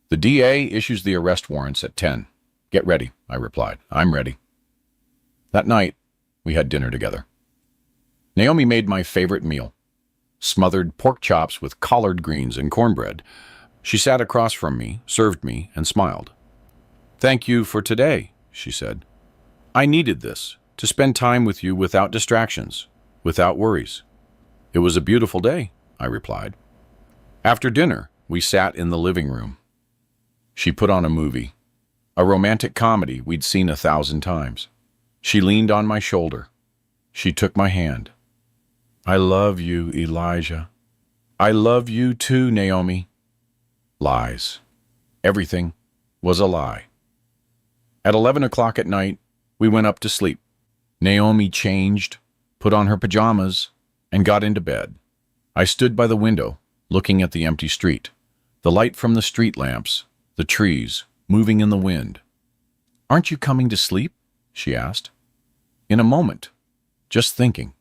The DA issues the arrest warrants at 10. Get ready," I replied. "I'm ready." That night, we had dinner together. Naomi made my favorite meal, smothered pork chops with collard greens and cornbread. She sat across from me, served me, and smiled. "Thank you for today," she said. "I needed this, to spend time with you without distractions, without worries." "It was a beautiful day," I replied. After dinner, we sat in the living room. She put on a movie, a romantic comedy we'd seen 1,000 times. She leaned on my shoulder. She took my hand. "I love you, Elijah." "I love you too, Naomi." Lies. Everything was a lie. At 11 o'clock at night, we went up to sleep. Naomi changed, put on her pajamas, and got into bed. I stood by the window, looking at the empty street, the light from the street lamps, the trees, moving in the wind. "Aren't you coming to sleep?" she asked. "In a moment. Just thinking."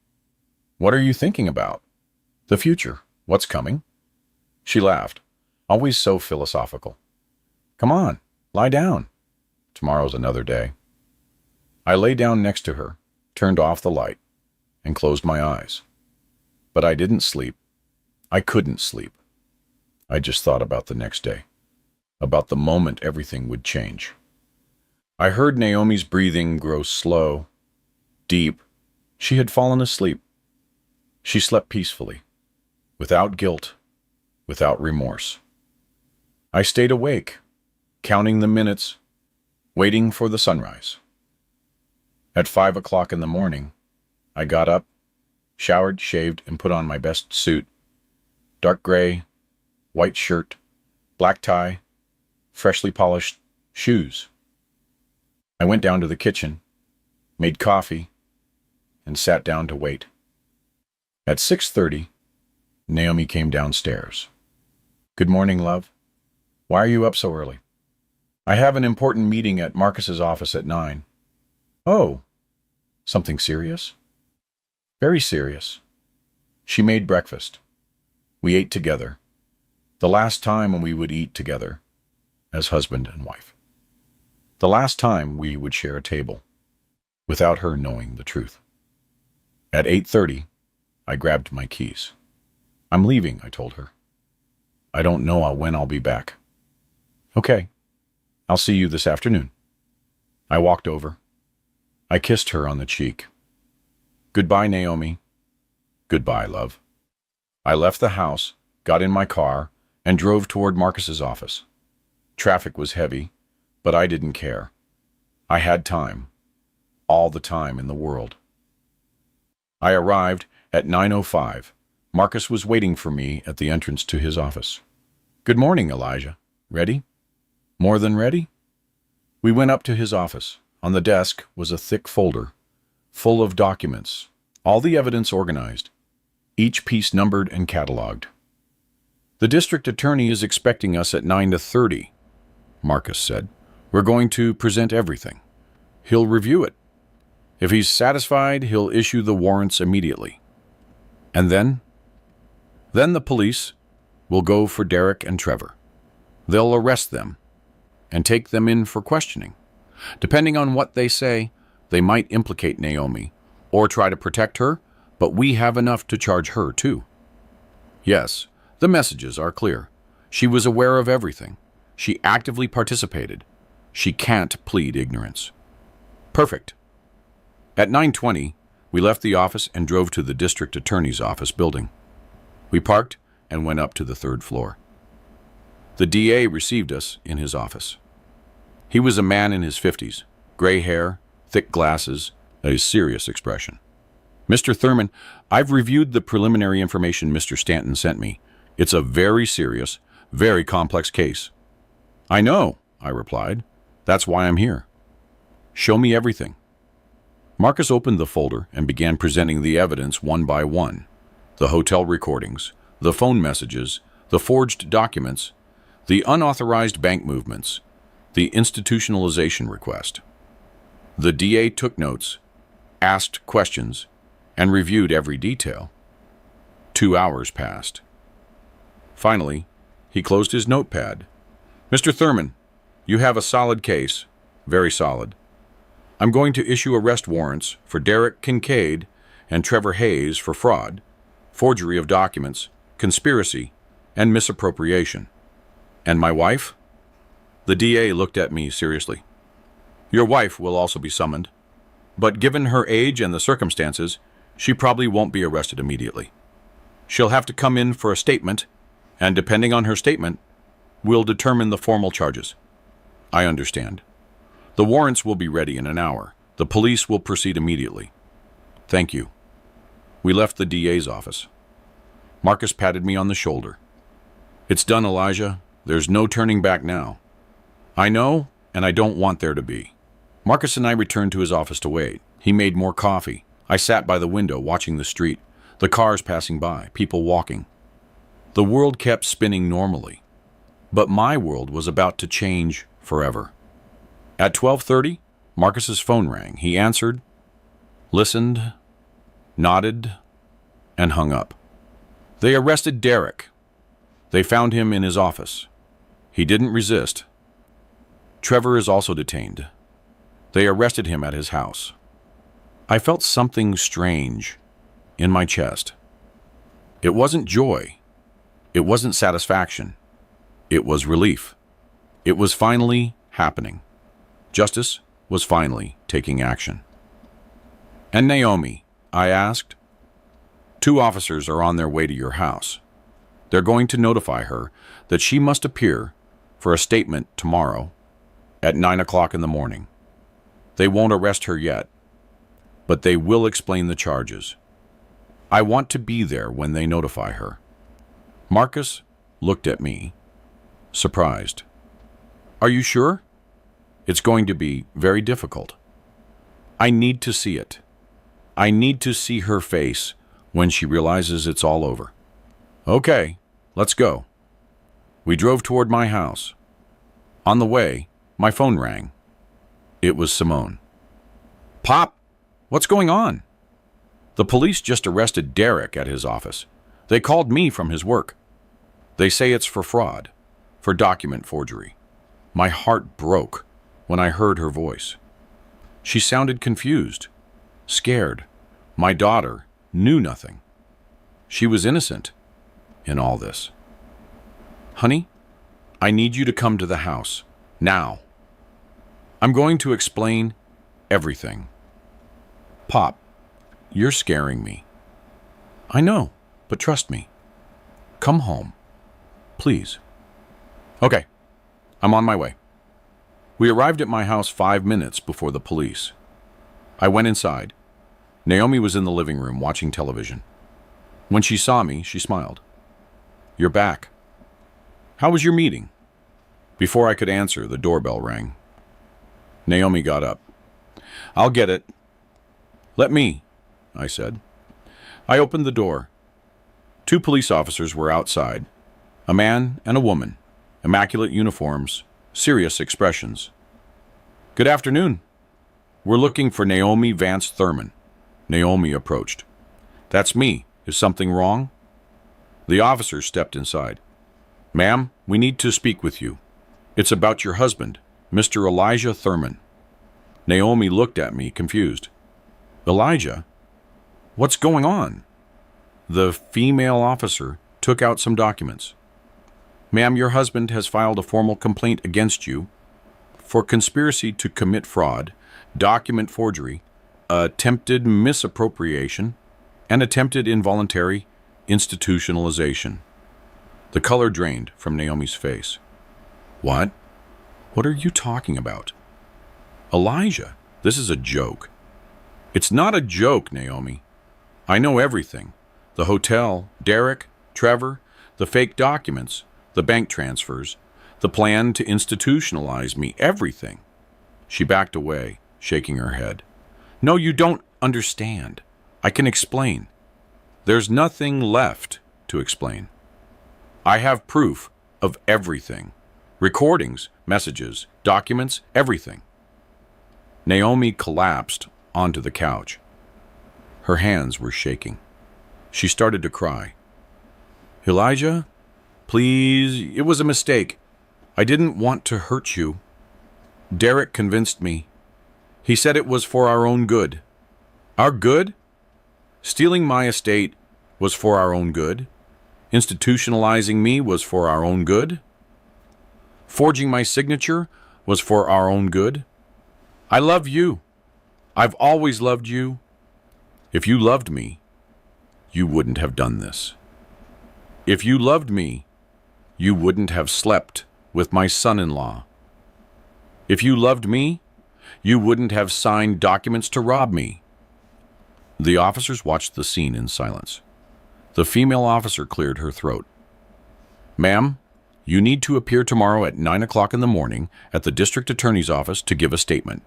"What are you thinking about?" "The future. What's coming?" She laughed, always so philosophical. "Come on, lie down. Tomorrow's another day." I lay down next to her, turned off the light, and closed my eyes. But I didn't sleep. I couldn't sleep. I just thought about the next day, about the moment everything would change. I heard Naomi's breathing grow slow, deep. She had fallen asleep. She slept peacefully, without guilt, without remorse. I stayed awake, counting the minutes, waiting for the sunrise. At 5 o'clock in the morning, I got up, showered, shaved, and put on my best suit. Dark gray, white shirt, black tie, freshly polished shoes. I went down to the kitchen, made coffee, and sat down to wait. At 6:30, Naomi came downstairs. "Good morning, love. Why are you up so early?" "I have an important meeting at Marcus's office at 9. "Oh, something serious?" "Very serious." She made breakfast. We ate together. The last time when we would eat together, as husband and wife. The last time we would share a table, without her knowing the truth. At 8:30, I grabbed my keys. "I'm leaving," I told her. "I don't know when I'll be back." "Okay, I'll see you this afternoon." I walked over. I kissed her on the cheek. "Goodbye, Naomi." "Goodbye, love." I left the house, got in my car, and drove toward Marcus's office. Traffic was heavy, but I didn't care. I had time. All the time in the world. I arrived at 9:05. Marcus was waiting for me at the entrance to his office. "Good morning, Elijah. Ready?" "More than ready?" We went up to his office. On the desk was a thick folder, full of documents, all the evidence organized, each piece numbered and cataloged. "The district attorney is expecting us at 9:30, Marcus said. "We're going to present everything. He'll review it. If he's satisfied, he'll issue the warrants immediately. And then the police will go for Derek and Trevor. They'll arrest them and take them in for questioning. Depending on what they say, they might implicate Naomi or try to protect her, but we have enough to charge her too. Yes, the messages are clear. She was aware of everything. She actively participated. She can't plead ignorance." Perfect. At 9:20, we left the office and drove to the district attorney's office building. We parked and went up to the 3rd floor. The DA received us in his office. He was a man in his 50s, gray hair, thick glasses, a serious expression. "Mr. Thurman, I've reviewed the preliminary information Mr. Stanton sent me. It's a very serious, very complex case." "I know," I replied. "That's why I'm here." "Show me everything." Marcus opened the folder and began presenting the evidence one by one. The hotel recordings, the phone messages, the forged documents, the unauthorized bank movements, the institutionalization request. The DA took notes, asked questions, and reviewed every detail. 2 hours passed. Finally, he closed his notepad. "Mr. Thurman, you have a solid case, very solid. I'm going to issue arrest warrants for Derek Kincaid and Trevor Hayes for fraud, forgery of documents, conspiracy, and misappropriation. And my wife?" The DA looked at me seriously. Your wife will also be summoned, but given her age and the circumstances, she probably won't be arrested immediately. She'll have to come in for a statement, and depending on her statement, we'll determine the formal charges. I understand. The warrants will be ready in an hour. The police will proceed immediately. Thank you. We left the DA's office. Marcus patted me on the shoulder. It's done, Elijah. There's no turning back now. I know, and I don't want there to be. Marcus and I returned to his office to wait. He made more coffee. I sat by the window watching the street, the cars passing by, people walking. The world kept spinning normally, but my world was about to change forever. At 12:30, Marcus's phone rang. He answered, listened, nodded, and hung up. They arrested Derek. They found him in his office. He didn't resist. Trevor is also detained. They arrested him at his house. I felt something strange in my chest. It wasn't joy. It wasn't satisfaction. It was relief. It was finally happening. Justice was finally taking action. And Naomi, I asked. 2 officers are on their way to your house. They're going to notify her that she must appear for a statement tomorrow at 9 o'clock in the morning. They won't arrest her yet, but they will explain the charges. I want to be there when they notify her. Marcus looked at me, surprised. Are you sure? It's going to be very difficult. I need to see it. I need to see her face when she realizes it's all over. Okay, let's go. We drove toward my house. On the way, my phone rang. It was Simone. Pop, what's going on? The police just arrested Derek at his office. They called me from his work. They say it's for fraud, for document forgery. My heart broke when I heard her voice. She sounded confused, scared. My daughter knew nothing. She was innocent in all this. Honey, I need you to come to the house, now. I'm going to explain everything. Pop, you're scaring me. I know, but trust me. Come home, please. Okay, I'm on my way. We arrived at my house 5 minutes before the police. I went inside. Naomi was in the living room watching television. When she saw me, she smiled. You're back. How was your meeting? Before I could answer, the doorbell rang. Naomi got up. I'll get it. Let me, I said. I opened the door. 2 police officers were outside, a man and a woman, immaculate uniforms, serious expressions. Good afternoon. We're looking for Naomi Vance Thurman. Naomi approached. That's me. Is something wrong? The officer stepped inside. Ma'am, we need to speak with you. It's about your husband, Mr. Elijah Thurman. Naomi looked at me, confused. Elijah? What's going on? The female officer took out some documents. Ma'am, your husband has filed a formal complaint against you for conspiracy to commit fraud, document forgery, attempted misappropriation, and attempted involuntary institutionalization. The color drained from Naomi's face. What? What are you talking about? Elijah, this is a joke. It's not a joke, Naomi. I know everything. The hotel, Derek, Trevor, the fake documents, the bank transfers, the plan to institutionalize me, everything. She backed away, shaking her head. No, you don't understand. I can explain. There's nothing left to explain. I have proof of everything. Recordings, messages, documents, everything. Naomi collapsed onto the couch. Her hands were shaking. She started to cry. Elijah, please, it was a mistake. I didn't want to hurt you. Derek convinced me. He said it was for our own good. Our good? Stealing my estate was for our own good. Institutionalizing me was for our own good. Forging my signature was for our own good. I love you. I've always loved you. If you loved me, you wouldn't have done this. If you loved me, you wouldn't have slept with my son-in-law. If you loved me, you wouldn't have signed documents to rob me. The officers watched the scene in silence. The female officer cleared her throat. Ma'am, you need to appear tomorrow at 9 o'clock in the morning at the district attorney's office to give a statement.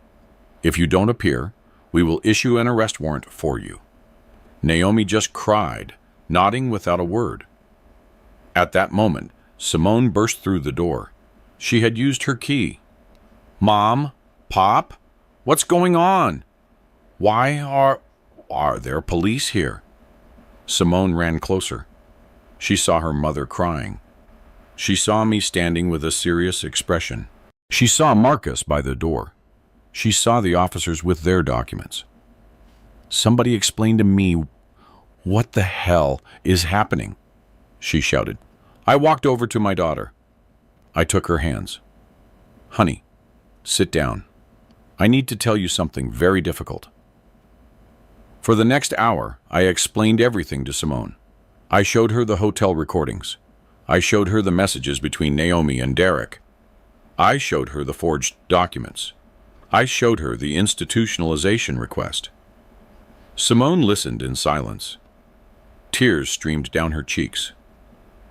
If you don't appear, we will issue an arrest warrant for you. Naomi just cried, nodding without a word. At that moment, Simone burst through the door. She had used her key. Mom? Pop? What's going on? Why are there police here? Simone ran closer. She saw her mother crying. She saw me standing with a serious expression. She saw Marcus by the door. She saw the officers with their documents. Somebody explain to me, what the hell is happening? She shouted. I walked over to my daughter. I took her hands. Honey, sit down. I need to tell you something very difficult. For the next hour, I explained everything to Simone. I showed her the hotel recordings. I showed her the messages between Naomi and Derek. I showed her the forged documents. I showed her the institutionalization request. Simone listened in silence. Tears streamed down her cheeks.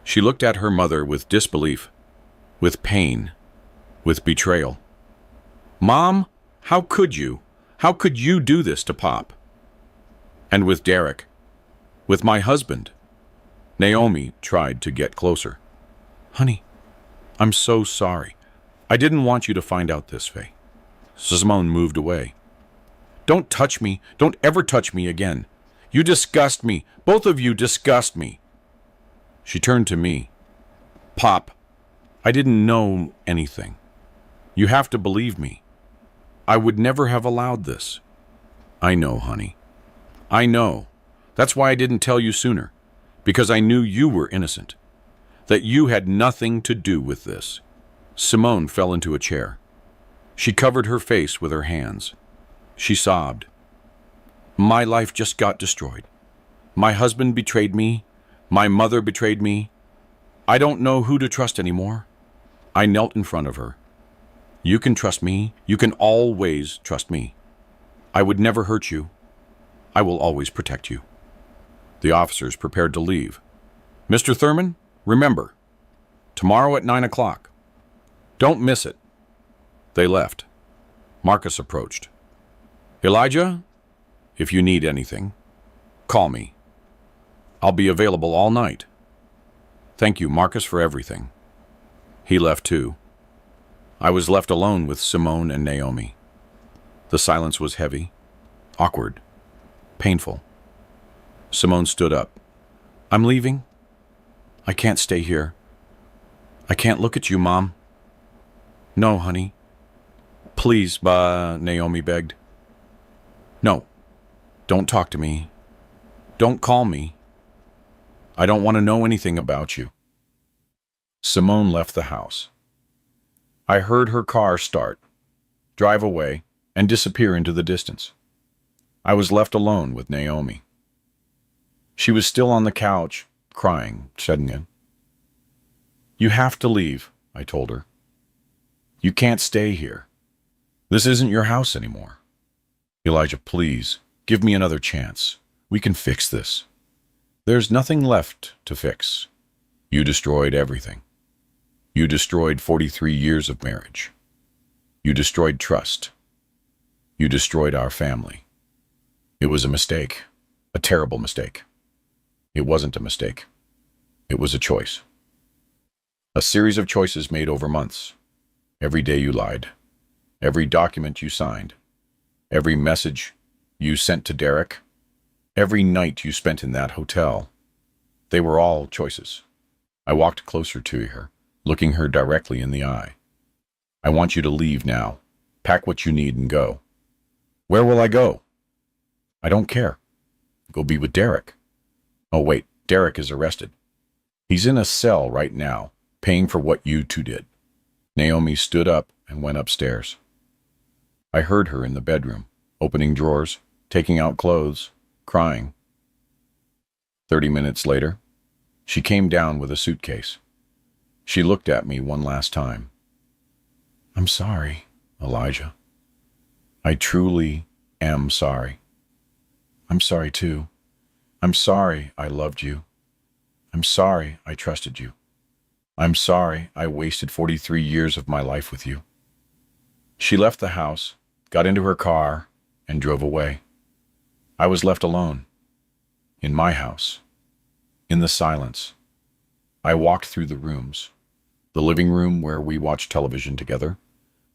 She looked at her mother with disbelief, with pain, with betrayal. Mom, how could you? How could you do this to Pop? And with Derek, with my husband. Naomi tried to get closer. Honey, I'm so sorry. I didn't want you to find out this way. Simone moved away. Don't touch me. Don't ever touch me again. You disgust me. Both of you disgust me. She turned to me. Pop, I didn't know anything. You have to believe me. I would never have allowed this. I know, honey. I know. That's why I didn't tell you sooner. Because I knew you were innocent. That you had nothing to do with this. Simone fell into a chair. She covered her face with her hands. She sobbed. My life just got destroyed. My husband betrayed me. My mother betrayed me. I don't know who to trust anymore. I knelt in front of her. You can trust me. You can always trust me. I would never hurt you. I will always protect you. The officers prepared to leave. Mr. Thurman, remember, tomorrow at 9 o'clock. Don't miss it. They left. Marcus approached. Elijah, if you need anything, call me. I'll be available all night. Thank you, Marcus, for everything. He left too. I was left alone with Simone and Naomi. The silence was heavy, awkward, painful. Simone stood up. I'm leaving. I can't stay here. I can't look at you, Mom. No, honey. Please, Naomi begged. No, don't talk to me. Don't call me. I don't want to know anything about you. Simone left the house. I heard her car start, drive away, and disappear into the distance. I was left alone with Naomi. She was still on the couch, crying, shutting in. You have to leave, I told her. You can't stay here. This isn't your house anymore. Elijah, please, give me another chance. We can fix this. There's nothing left to fix. You destroyed everything. You destroyed 43 years of marriage. You destroyed trust. You destroyed our family. It was a mistake, a terrible mistake. It wasn't a mistake. It was a choice. A series of choices made over months. Every day you lied. Every document you signed. Every message you sent to Derek. Every night you spent in that hotel. They were all choices. I walked closer to her, looking her directly in the eye. I want you to leave now. Pack what you need and go. Where will I go? I don't care. Go be with Derek. Oh wait, Derek is arrested. He's in a cell right now, paying for what you two did. Naomi stood up and went upstairs. I heard her in the bedroom, opening drawers, taking out clothes, crying. 30 minutes later, she came down with a suitcase. She looked at me one last time. I'm sorry, Elijah. I truly am sorry. I'm sorry too. I'm sorry I loved you. I'm sorry I trusted you. I'm sorry I wasted 43 years of my life with you. She left the house, got into her car, and drove away. I was left alone. In my house. In the silence. I walked through the rooms. The living room where we watched television together.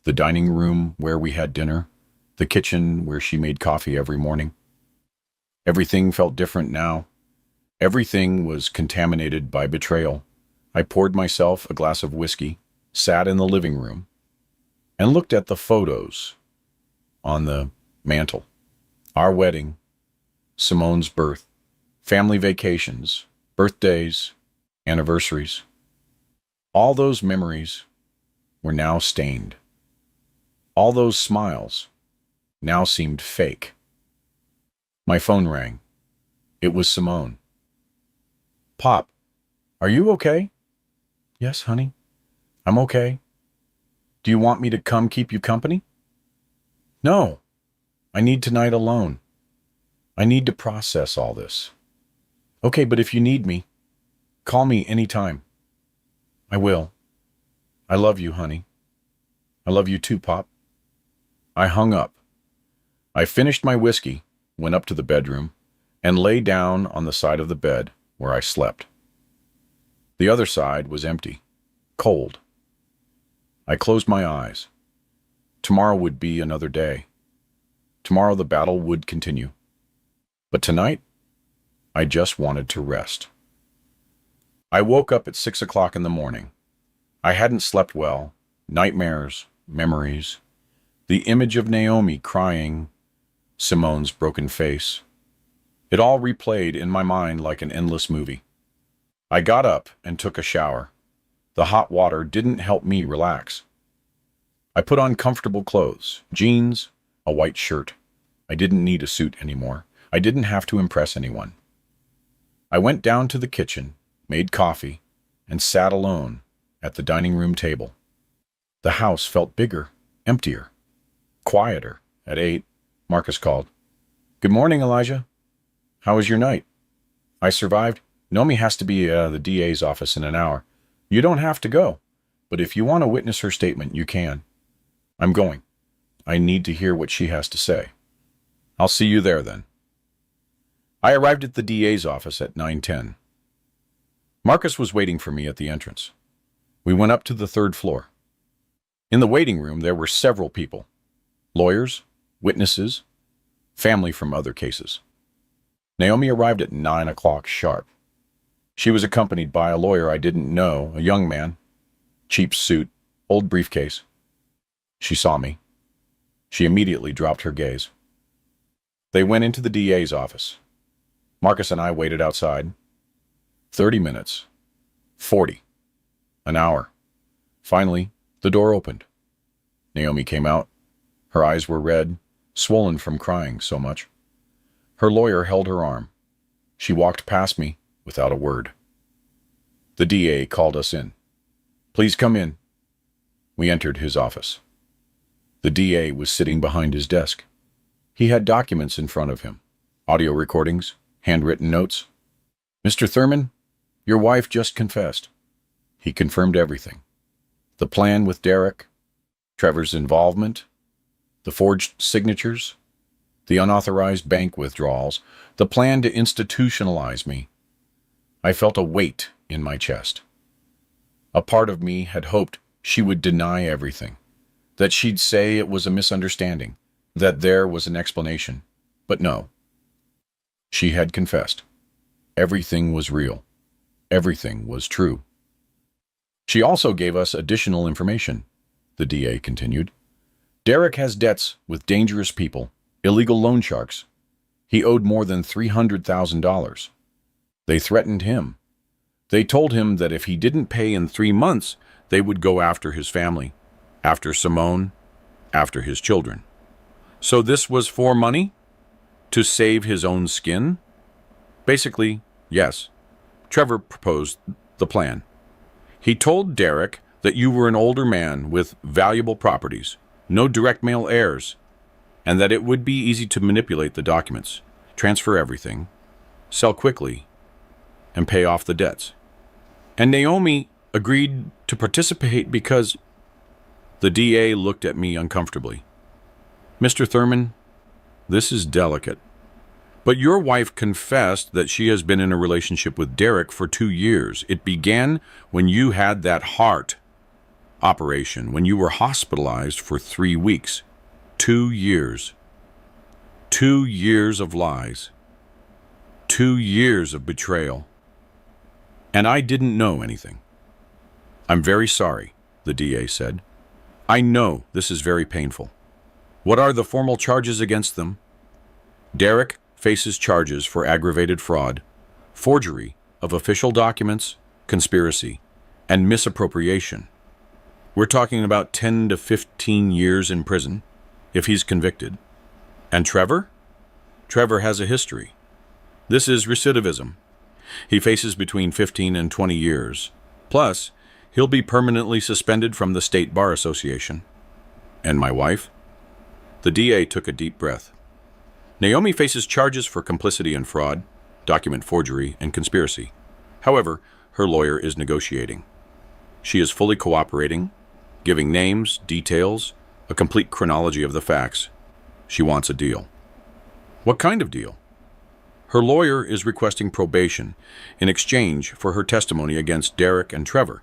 The dining room where we had dinner. The kitchen where she made coffee every morning. Everything felt different now. Everything was contaminated by betrayal. I poured myself a glass of whiskey, sat in the living room, and looked at the photos on the mantel. Our wedding, Simone's birth, family vacations, birthdays, anniversaries. All those memories were now stained. All those smiles now seemed fake. My phone rang. It was Simone. Pop, are you okay? Yes, honey. I'm okay. Do you want me to come keep you company? No. I need tonight alone. I need to process all this. Okay, but if you need me, call me anytime. I will. I love you, honey. I love you too, Pop. I hung up. I finished my whiskey, went up to the bedroom, and lay down on the side of the bed where I slept. The other side was empty, cold. I closed my eyes. Tomorrow would be another day. Tomorrow the battle would continue. But tonight, I just wanted to rest. I woke up at 6 o'clock in the morning. I hadn't slept well. Nightmares, memories. The image of Naomi crying, Simone's broken face. It all replayed in my mind like an endless movie. I got up and took a shower. The hot water didn't help me relax. I put on comfortable clothes, jeans, a white shirt. I didn't need a suit anymore. I didn't have to impress anyone. I went down to the kitchen, made coffee, and sat alone at the dining room table. The house felt bigger, emptier, quieter. At 8, Marcus called. Good morning, Elijah. How was your night? I survived. Naomi has to be at the DA's office in an hour. You don't have to go, but if you want to witness her statement, you can. I'm going. I need to hear what she has to say. I'll see you there then. I arrived at the DA's office at 9:10. Marcus was waiting for me at the entrance. We went up to the 3rd floor. In the waiting room, there were several people. Lawyers, witnesses, family from other cases. Naomi arrived at 9 o'clock sharp. She was accompanied by a lawyer I didn't know, a young man, cheap suit, old briefcase. She saw me. She immediately dropped her gaze. They went into the DA's office. Marcus and I waited outside. 30 minutes. 40. An hour. Finally, the door opened. Naomi came out. Her eyes were red, swollen from crying so much. Her lawyer held her arm. She walked past me without a word. The DA called us in. Please come in. We entered his office. The DA was sitting behind his desk. He had documents in front of him, audio recordings, handwritten notes. Mr. Thurman, your wife just confessed. He confirmed everything. The plan with Derek, Trevor's involvement, the forged signatures, the unauthorized bank withdrawals, the plan to institutionalize me. I felt a weight in my chest. A part of me had hoped she would deny everything, that she'd say it was a misunderstanding, that there was an explanation. But no. She had confessed. Everything was real. Everything was true. She also gave us additional information, the DA continued. Derek has debts with dangerous people, illegal loan sharks. He owed more than $300,000. They threatened him. They told him that if he didn't pay in 3 months, they would go after his family, after Simone, after his children. So this was for money? To save his own skin? Basically, yes. Trevor proposed the plan. He told Derek that you were an older man with valuable properties, no direct male heirs, and that it would be easy to manipulate the documents, transfer everything, sell quickly, and pay off the debts. And Naomi agreed to participate because the DA looked at me uncomfortably. Mr. Thurman, this is delicate. But your wife confessed that she has been in a relationship with Derek for 2 years. It began when you had that heart operation, when you were hospitalized for 3 weeks. 2 years. 2 years of lies. 2 years of betrayal. And I didn't know anything. I'm very sorry, the DA said. I know this is very painful. What are the formal charges against them? Derek faces charges for aggravated fraud, forgery of official documents, conspiracy, and misappropriation. We're talking about 10 to 15 years in prison, if he's convicted. And Trevor? Trevor has a history. This is recidivism. He faces between 15 and 20 years. Plus, he'll be permanently suspended from the State Bar Association. And my wife? The DA took a deep breath. Naomi faces charges for complicity and fraud, document forgery, and conspiracy. However, her lawyer is negotiating. She is fully cooperating, giving names, details, a complete chronology of the facts. She wants a deal. What kind of deal? Her lawyer is requesting probation in exchange for her testimony against Derek and Trevor.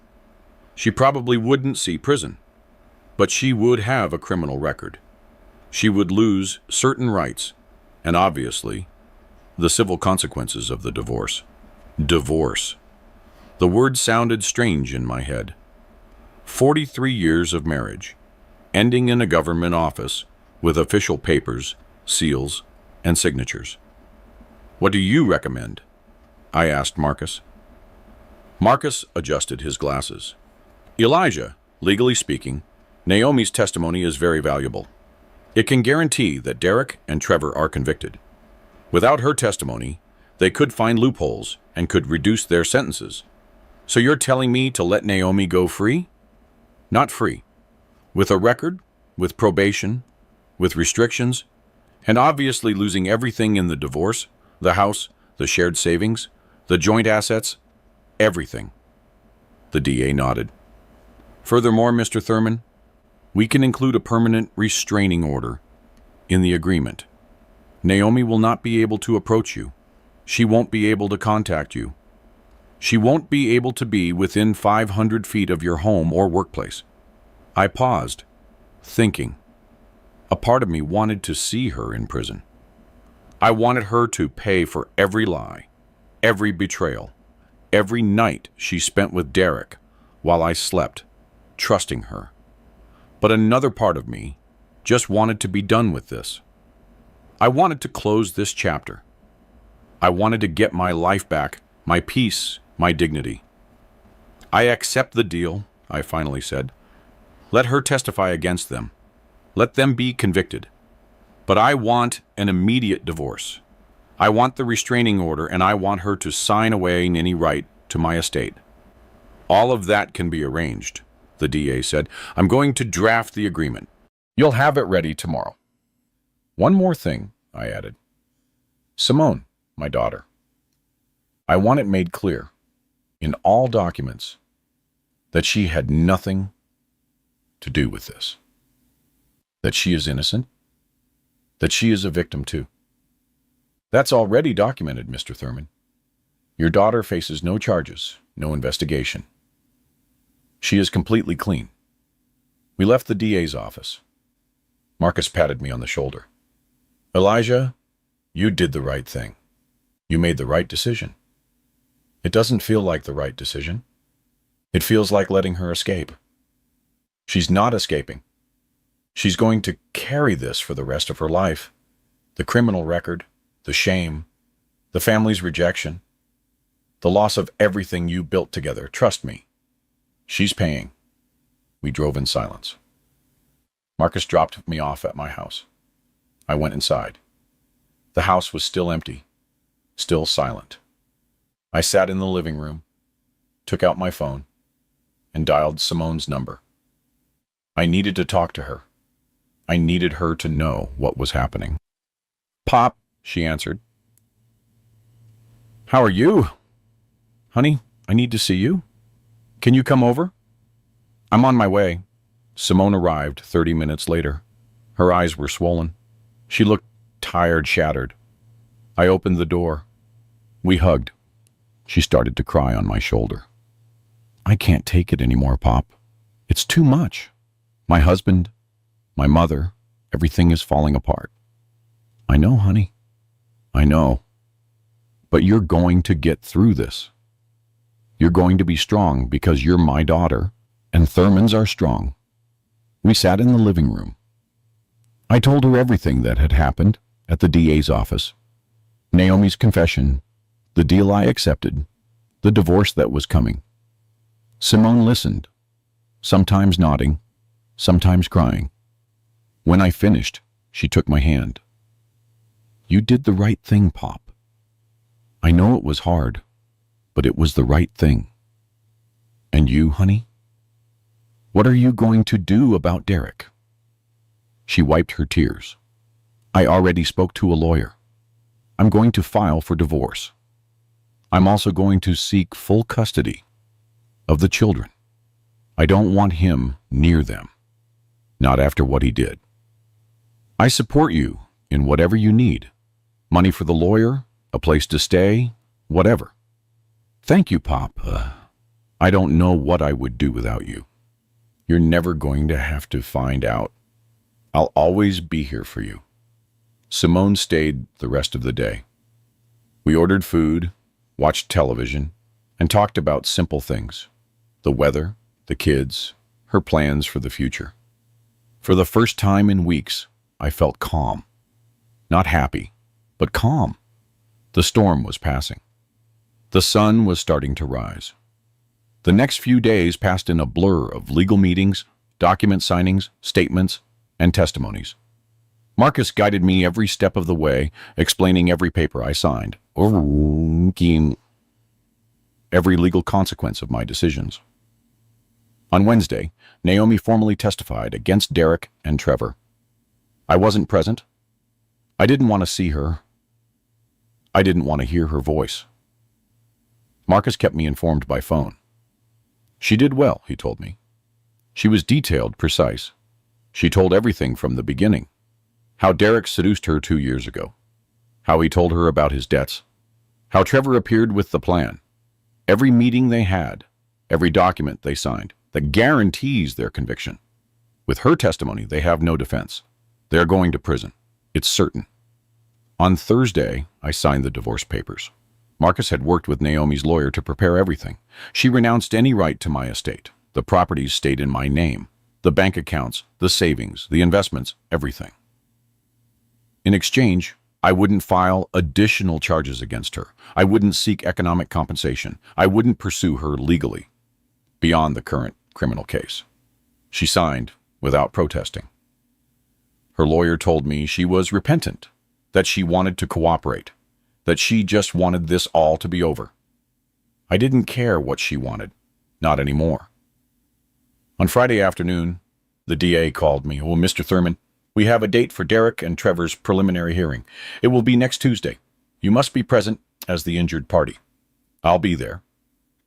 She probably wouldn't see prison, but she would have a criminal record. She would lose certain rights, and obviously, the civil consequences of the divorce. Divorce. The word sounded strange in my head. 43 years of marriage, ending in a government office with official papers, seals, and signatures. What do you recommend? I asked Marcus. Marcus adjusted his glasses. Elijah, legally speaking, Naomi's testimony is very valuable. It can guarantee that Derek and Trevor are convicted. Without her testimony, they could find loopholes and could reduce their sentences. So you're telling me to let Naomi go free? Not free. With a record, with probation, with restrictions, and obviously losing everything in the divorce, the house, the shared savings, the joint assets, everything. The DA nodded. Furthermore, Mr. Thurman, we can include a permanent restraining order in the agreement. Naomi will not be able to approach you. She won't be able to contact you. She won't be able to be within 500 feet of your home or workplace. I paused, thinking. A part of me wanted to see her in prison. I wanted her to pay for every lie, every betrayal, every night she spent with Derek while I slept, trusting her. But another part of me just wanted to be done with this. I wanted to close this chapter. I wanted to get my life back, my peace, my dignity. I accept the deal, I finally said. Let her testify against them. Let them be convicted. But I want an immediate divorce. I want the restraining order, and I want her to sign away any right to my estate. All of that can be arranged, the DA said. I'm going to draft the agreement. You'll have it ready tomorrow. One more thing, I added. Simone, my daughter. I want it made clear, in all documents, that she had nothing to do with this. That she is innocent. That she is a victim too. That's already documented, Mr. Thurman. Your daughter faces no charges, no investigation. She is completely clean. We left the DA's office. Marcus patted me on the shoulder. Elijah, you did the right thing. You made the right decision. It doesn't feel like the right decision. It feels like letting her escape. She's not escaping. She's going to carry this for the rest of her life. The criminal record, the shame, the family's rejection, the loss of everything you built together. Trust me. She's paying. We drove in silence. Marcus dropped me off at my house. I went inside. The house was still empty, still silent. I sat in the living room, took out my phone, and dialed Simone's number. I needed to talk to her. I needed her to know what was happening. "Pop," she answered. "How are you?" "Honey, I need to see you. Can you come over?" "I'm on my way." Simone arrived 30 minutes later. Her eyes were swollen. She looked tired, shattered. I opened the door. We hugged. She started to cry on my shoulder. "I can't take it anymore, Pop. It's too much. My husband, my mother, everything is falling apart." "I know, honey. I know. But you're going to get through this. You're going to be strong because you're my daughter, and Thurmans are strong." We sat in the living room. I told her everything that had happened at the DA's office. Naomi's confession, the deal I accepted, the divorce that was coming. Simone listened, sometimes nodding, sometimes crying. When I finished, she took my hand. "You did the right thing, Pop. I know it was hard, but it was the right thing. And you, honey? What are you going to do about Derek?" She wiped her tears. "I already spoke to a lawyer. I'm going to file for divorce. I'm also going to seek full custody of the children. I don't want him near them. Not after what he did. I support you in whatever you need. Money for the lawyer, a place to stay, whatever. Thank you, Pop. I don't know what I would do without you. You're never going to have to find out. I'll always be here for you." Simone stayed the rest of the day. We ordered food, watched television, and talked about simple things. The weather, the kids, her plans for the future. For the first time in weeks, I felt calm. Not happy, but calm. The storm was passing. The sun was starting to rise. The next few days passed in a blur of legal meetings, document signings, statements, and testimonies. Marcus guided me every step of the way, explaining every paper I signed, overlooking every legal consequence of my decisions. On Wednesday, Naomi formally testified against Derek and Trevor. I wasn't present. I didn't want to see her. I didn't want to hear her voice. Marcus kept me informed by phone. She did well, he told me. She was detailed, precise. She told everything from the beginning. How Derek seduced her 2 years ago. How he told her about his debts. How Trevor appeared with the plan. Every meeting they had. Every document they signed. That guarantees their conviction. With her testimony, they have no defense. They're going to prison. It's certain. On Thursday, I signed the divorce papers. Marcus had worked with Naomi's lawyer to prepare everything. She renounced any right to my estate. The properties stayed in my name. The bank accounts, the savings, the investments, everything. In exchange, I wouldn't file additional charges against her. I wouldn't seek economic compensation. I wouldn't pursue her legally, beyond the current criminal case. She signed without protesting. Her lawyer told me she was repentant, that she wanted to cooperate, that she just wanted this all to be over. I didn't care what she wanted, not anymore. On Friday afternoon, the DA called me. "Oh, Mr. Thurman, we have a date for Derek and Trevor's preliminary hearing. It will be next Tuesday. You must be present as the injured party." "I'll be there.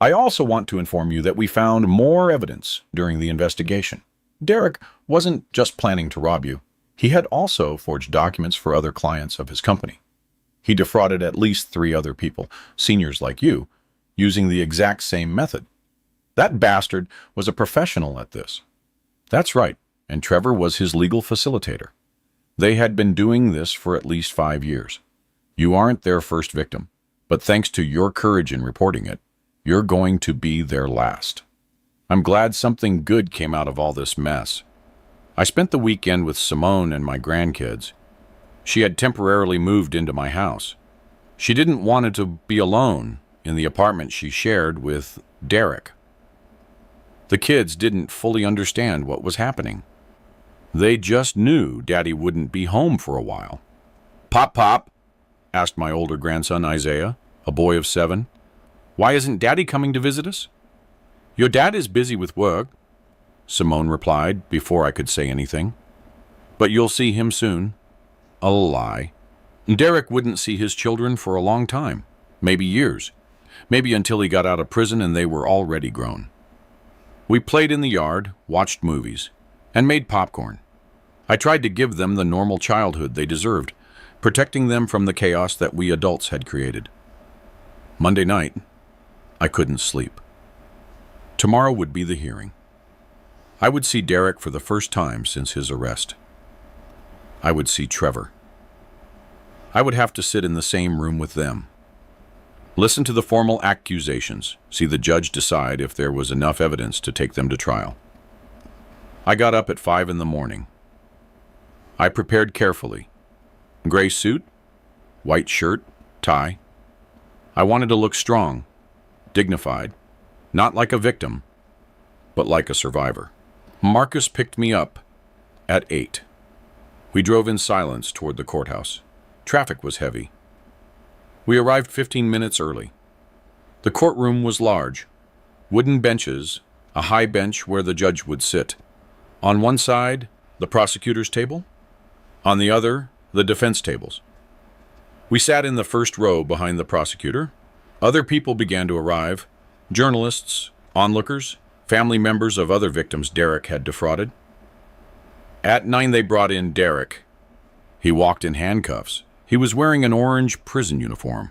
I also want to inform you that we found more evidence during the investigation. Derek wasn't just planning to rob you. He had also forged documents for other clients of his company. He defrauded at least 3 other people, seniors like you, using the exact same method. That bastard was a professional at this." "That's right, and Trevor was his legal facilitator. They had been doing this for at least 5 years. You aren't their first victim, but thanks to your courage in reporting it, you're going to be their last. I'm glad something good came out of all this mess." I spent the weekend with Simone and my grandkids. She had temporarily moved into my house. She didn't want to be alone in the apartment she shared with Derek. The kids didn't fully understand what was happening. They just knew Daddy wouldn't be home for a while. "Pop, Pop," asked my older grandson Isaiah, a boy of 7. "Why isn't Daddy coming to visit us?" "Your dad is busy with work," Simone replied before I could say anything. "But you'll see him soon." A lie. Derek wouldn't see his children for a long time, maybe years, maybe until he got out of prison and they were already grown. We played in the yard, watched movies, and made popcorn. I tried to give them the normal childhood they deserved, protecting them from the chaos that we adults had created. Monday night, I couldn't sleep. Tomorrow would be the hearing. I would see Derek for the first time since his arrest. I would see Trevor. I would have to sit in the same room with them. Listen to the formal accusations, see the judge decide if there was enough evidence to take them to trial. I got up at 5 in the morning. I prepared carefully. Gray suit, white shirt, tie. I wanted to look strong, dignified, not like a victim, but like a survivor. Marcus picked me up at 8. We drove in silence toward the courthouse. Traffic was heavy. We arrived 15 minutes early. The courtroom was large. Wooden benches, a high bench where the judge would sit. On one side, the prosecutor's table. On the other, the defense tables. We sat in the first row behind the prosecutor. Other people began to arrive. Journalists, onlookers, family members of other victims Derek had defrauded. At 9, they brought in Derek. He walked in handcuffs. He was wearing an orange prison uniform.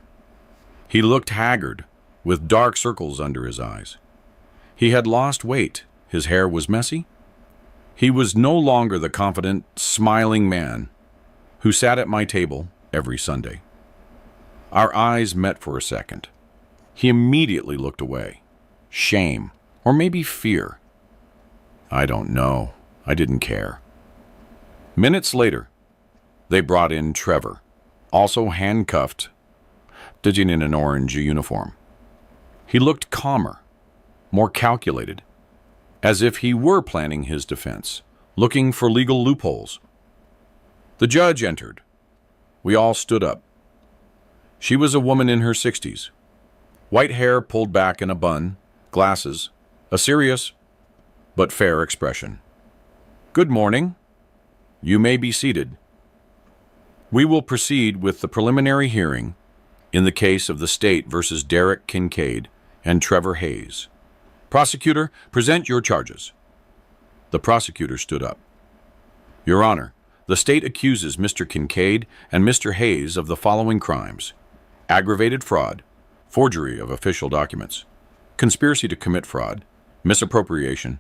He looked haggard, with dark circles under his eyes. He had lost weight. His hair was messy. He was no longer the confident, smiling man who sat at my table every Sunday. Our eyes met for a second. He immediately looked away. Shame, or maybe fear. I don't know. I didn't care. Minutes later, they brought in Trevor, also handcuffed, sitting in an orange uniform. He looked calmer, more calculated, as if he were planning his defense, looking for legal loopholes. The judge entered. We all stood up. She was a woman in her 60s. White hair pulled back in a bun, glasses, a serious but fair expression. "Good morning. You may be seated. We will proceed with the preliminary hearing in the case of the state versus Derek Kincaid and Trevor Hayes. Prosecutor, present your charges." The prosecutor stood up. "Your Honor, the state accuses Mr. Kincaid and Mr. Hayes of the following crimes: aggravated fraud, forgery of official documents, conspiracy to commit fraud, misappropriation,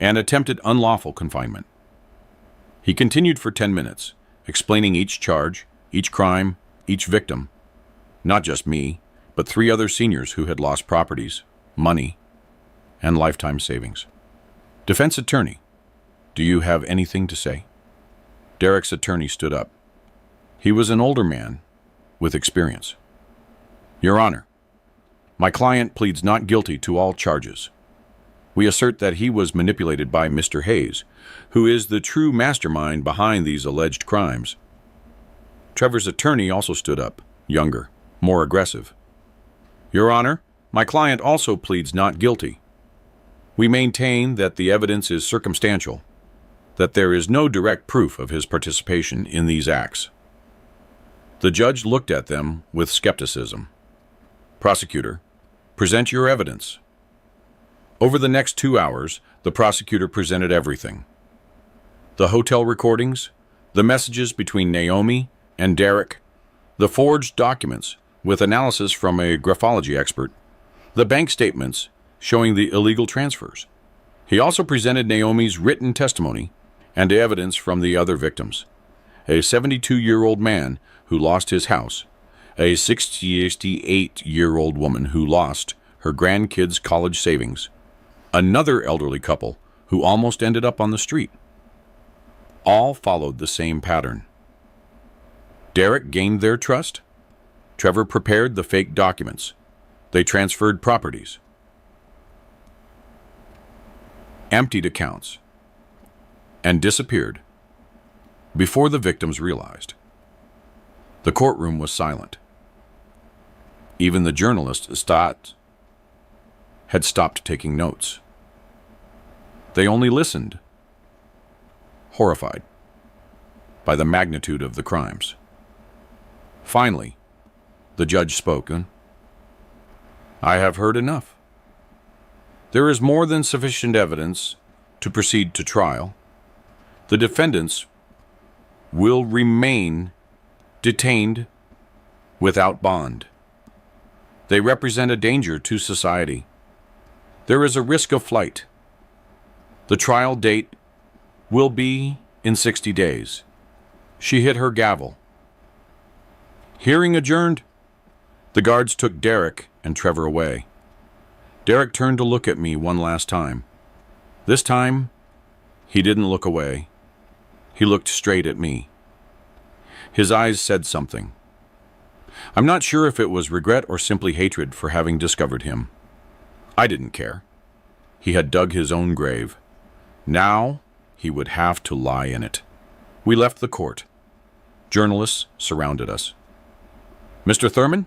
and attempted unlawful confinement." He continued for 10 minutes, explaining each charge, each crime, each victim. Not just me, but 3 other seniors who had lost properties, money, and lifetime savings. "Defense attorney, do you have anything to say?" Derek's attorney stood up. He was an older man with experience. "Your Honor, my client pleads not guilty to all charges. We assert that he was manipulated by Mr. Hayes, who is the true mastermind behind these alleged crimes." Trevor's attorney also stood up, younger, more aggressive. "Your Honor, my client also pleads not guilty. We maintain that the evidence is circumstantial, that there is no direct proof of his participation in these acts." The judge looked at them with skepticism. "Prosecutor, present your evidence." Over the next 2 hours, the prosecutor presented everything. The hotel recordings, the messages between Naomi and Derek, the forged documents with analysis from a graphology expert, the bank statements showing the illegal transfers. He also presented Naomi's written testimony and evidence from the other victims: a 72-year-old man who lost his house, a 68-year-old woman who lost her grandkids' college savings, another elderly couple who almost ended up on the street. All followed the same pattern. Derek gained their trust. Trevor prepared the fake documents. They transferred properties, emptied accounts, and disappeared Before the victims realized, the courtroom was silent. Even the journalists had stopped taking notes. They only listened, horrified by the magnitude of the crimes. Finally, the judge spoke. I have heard enough. There is more than sufficient evidence to proceed to trial. The defendants will remain detained without bond. They represent a danger to society. There is a risk of flight. The trial date will be in 60 days. She hit her gavel. Hearing adjourned. The guards took Derek and Trevor away. Derek turned to look at me one last time. This time, he didn't look away. He looked straight at me. His eyes said something. I'm not sure if it was regret or simply hatred for having discovered him. I didn't care. He had dug his own grave. Now, he would have to lie in it. We left the court. Journalists surrounded us. Mr. Thurman?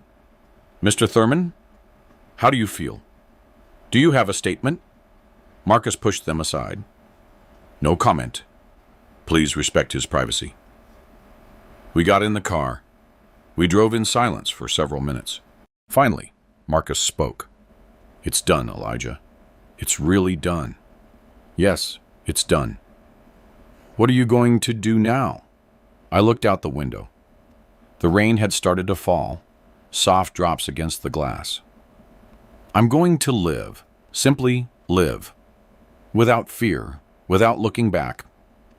Mr. Thurman? How do you feel? Do you have a statement? Marcus pushed them aside. No comment. Please respect his privacy. We got in the car. We drove in silence for several minutes. Finally, Marcus spoke. It's done, Elijah. It's really done. Yes, it's done. What are you going to do now? I looked out the window. The rain had started to fall, soft drops against the glass. I'm going to live, simply live, without fear, without looking back,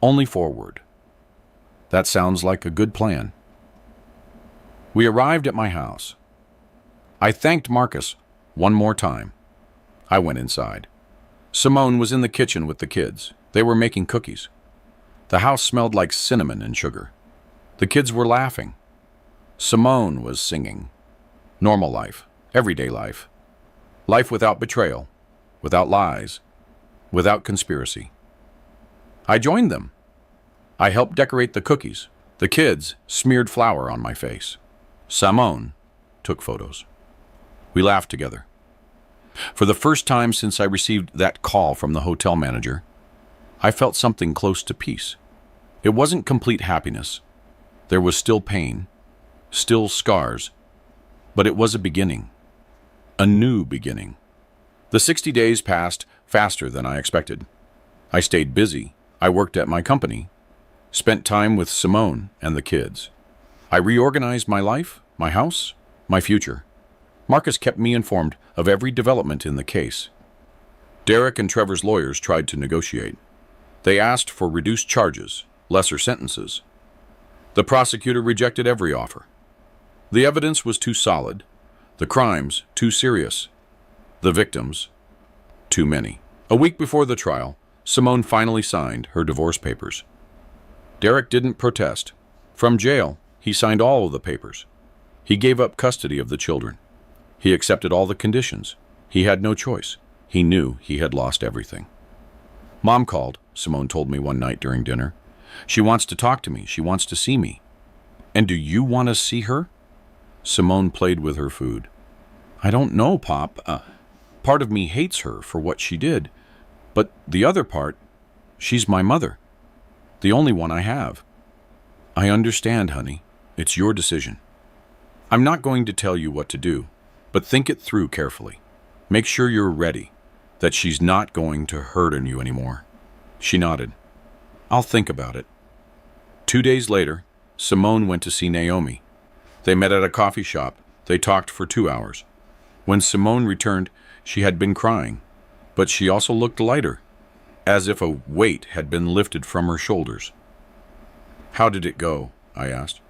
only forward. That sounds like a good plan. We arrived at my house. I thanked Marcus one more time. I went inside. Simone was in the kitchen with the kids. They were making cookies. The house smelled like cinnamon and sugar. The kids were laughing. Simone was singing. Normal life, everyday life. Life without betrayal, without lies, without conspiracy. I joined them. I helped decorate the cookies. The kids smeared flour on my face. Simone took photos. We laughed together. For the first time since I received that call from the hotel manager, I felt something close to peace. It wasn't complete happiness. There was still pain, still scars, but it was a beginning, a new beginning. The 60 days passed faster than I expected. I stayed busy. I worked at my company, spent time with Simone and the kids. I reorganized my life, my house, my future. Marcus kept me informed of every development in the case. Derek and Trevor's lawyers tried to negotiate. They asked for reduced charges, lesser sentences. The prosecutor rejected every offer. The evidence was too solid, the crimes too serious, the victims too many. A week before the trial, Simone finally signed her divorce papers. Derek didn't protest. From jail, he signed all of the papers. He gave up custody of the children. He accepted all the conditions. He had no choice. He knew he had lost everything. Mom called, Simone told me one night during dinner. She wants to talk to me. She wants to see me. And do you want to see her? Simone played with her food. I don't know, Pop. Part of me hates her for what she did. But the other part, she's my mother. The only one I have. I understand, honey. It's your decision. I'm not going to tell you what to do, but think it through carefully. Make sure you're ready, that she's not going to hurt you anymore. She nodded. I'll think about it. 2 days later, Simone went to see Naomi. They met at a coffee shop. They talked for 2 hours. When Simone returned, she had been crying, but she also looked lighter, as if a weight had been lifted from her shoulders. How did it go? I asked.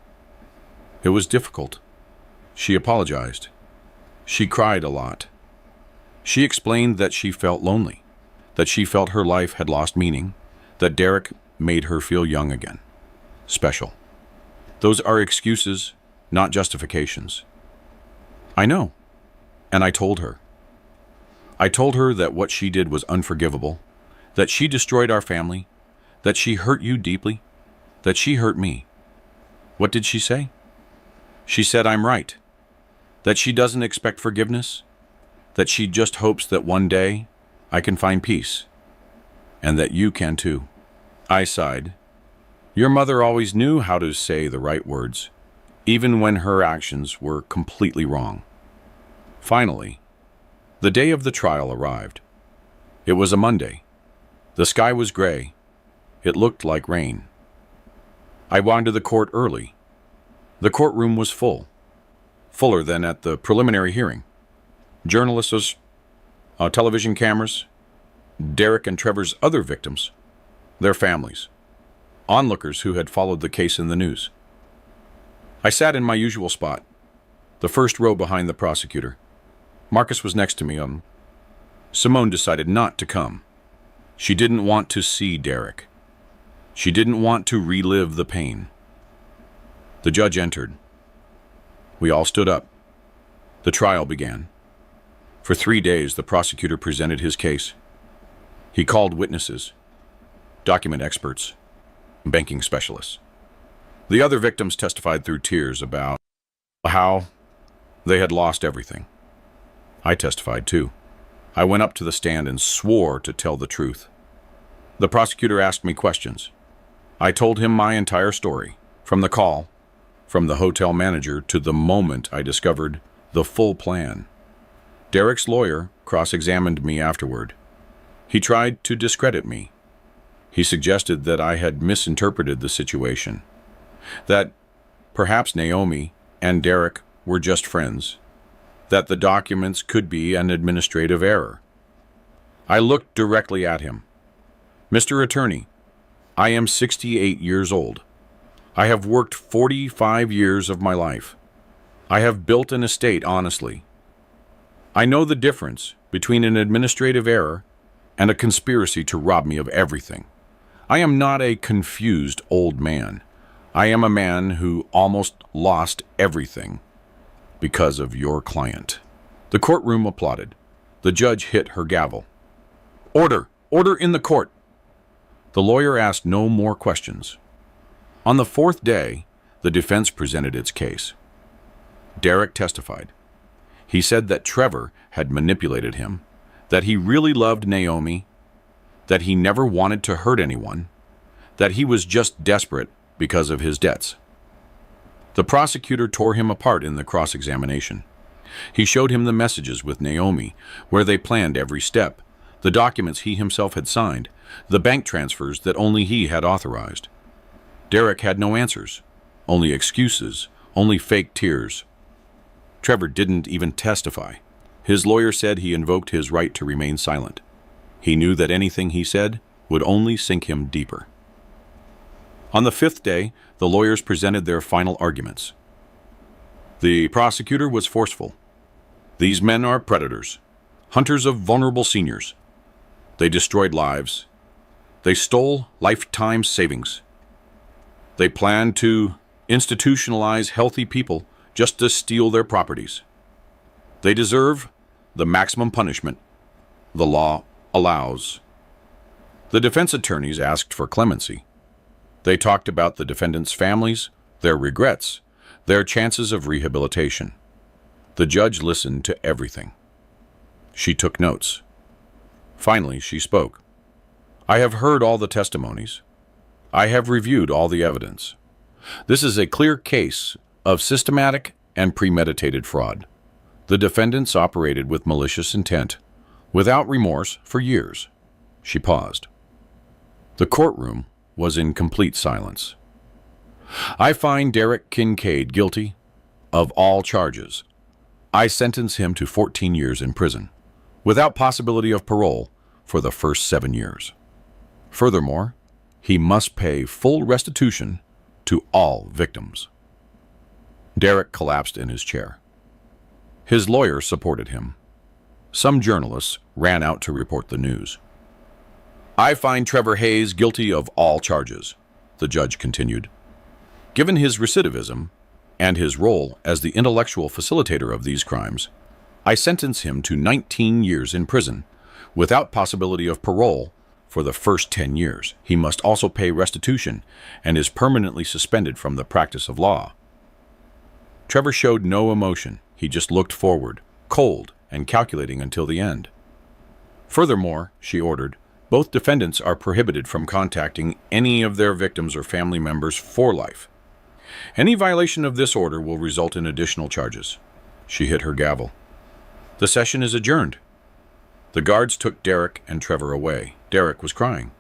It was difficult. She apologized. She cried a lot. She explained that she felt lonely, that she felt her life had lost meaning, that Derek made her feel young again, special. Those are excuses, not justifications. I know, and I told her. I told her that what she did was unforgivable, that she destroyed our family, that she hurt you deeply, that she hurt me. What did she say? She said I'm right, that she doesn't expect forgiveness, that she just hopes that one day I can find peace, and that you can too. I sighed. Your mother always knew how to say the right words, even when her actions were completely wrong. Finally, the day of the trial arrived. It was a Monday. The sky was gray. It looked like rain. I went to the court early. The courtroom was full, fuller than at the preliminary hearing. Journalists, television cameras, Derek and Trevor's other victims, their families, onlookers who had followed the case in the news. I sat in my usual spot, the first row behind the prosecutor. Marcus was next to me. Simone decided not to come. She didn't want to see Derek. She didn't want to relive the pain. The judge entered. We all stood up. The trial began. For 3 days, the prosecutor presented his case. He called witnesses, document experts, banking specialists. The other victims testified through tears about how they had lost everything. I testified too. I went up to the stand and swore to tell the truth. The prosecutor asked me questions. I told him my entire story, from the call, from the hotel manager to the moment I discovered the full plan. Derek's lawyer cross-examined me afterward. He tried to discredit me. He suggested that I had misinterpreted the situation, that perhaps Naomi and Derek were just friends, that the documents could be an administrative error. I looked directly at him. Mr. Attorney, I am 68 years old. I have worked 45 years of my life. I have built an estate honestly. I know the difference between an administrative error and a conspiracy to rob me of everything. I am not a confused old man. I am a man who almost lost everything because of your client. The courtroom applauded. The judge hit her gavel. Order! Order in the court! The lawyer asked no more questions. On the 4th day, the defense presented its case. Derek testified. He said that Trevor had manipulated him, that he really loved Naomi, that he never wanted to hurt anyone, that he was just desperate because of his debts. The prosecutor tore him apart in the cross-examination. He showed him the messages with Naomi, where they planned every step, the documents he himself had signed, the bank transfers that only he had authorized. Derek had no answers, only excuses, only fake tears. Trevor didn't even testify. His lawyer said he invoked his right to remain silent. He knew that anything he said would only sink him deeper. On the 5th day, the lawyers presented their final arguments. The prosecutor was forceful. These men are predators, hunters of vulnerable seniors. They destroyed lives. They stole lifetime savings. They planned to institutionalize healthy people just to steal their properties. They deserve the maximum punishment the law allows. The defense attorneys asked for clemency. They talked about the defendants' families, their regrets, their chances of rehabilitation. The judge listened to everything. She took notes. Finally, she spoke. I have heard all the testimonies. I have reviewed all the evidence. This is a clear case of systematic and premeditated fraud. The defendants operated with malicious intent, without remorse, for years. She paused. The courtroom was in complete silence. I find Derek Kincaid guilty of all charges. I sentence him to 14 years in prison, without possibility of parole for the first 7 years. Furthermore, he must pay full restitution to all victims. Derek collapsed in his chair. His lawyer supported him. Some journalists ran out to report the news. I find Trevor Hayes guilty of all charges, the judge continued. Given his recidivism and his role as the intellectual facilitator of these crimes, I sentence him to 19 years in prison, without possibility of parole, for the first 10 years. He must also pay restitution and is permanently suspended from the practice of law. Trevor showed no emotion. He just looked forward, cold and calculating until the end. Furthermore, she ordered, both defendants are prohibited from contacting any of their victims or family members for life. Any violation of this order will result in additional charges. She hit her gavel. The session is adjourned. The guards took Derek and Trevor away. Derek was crying.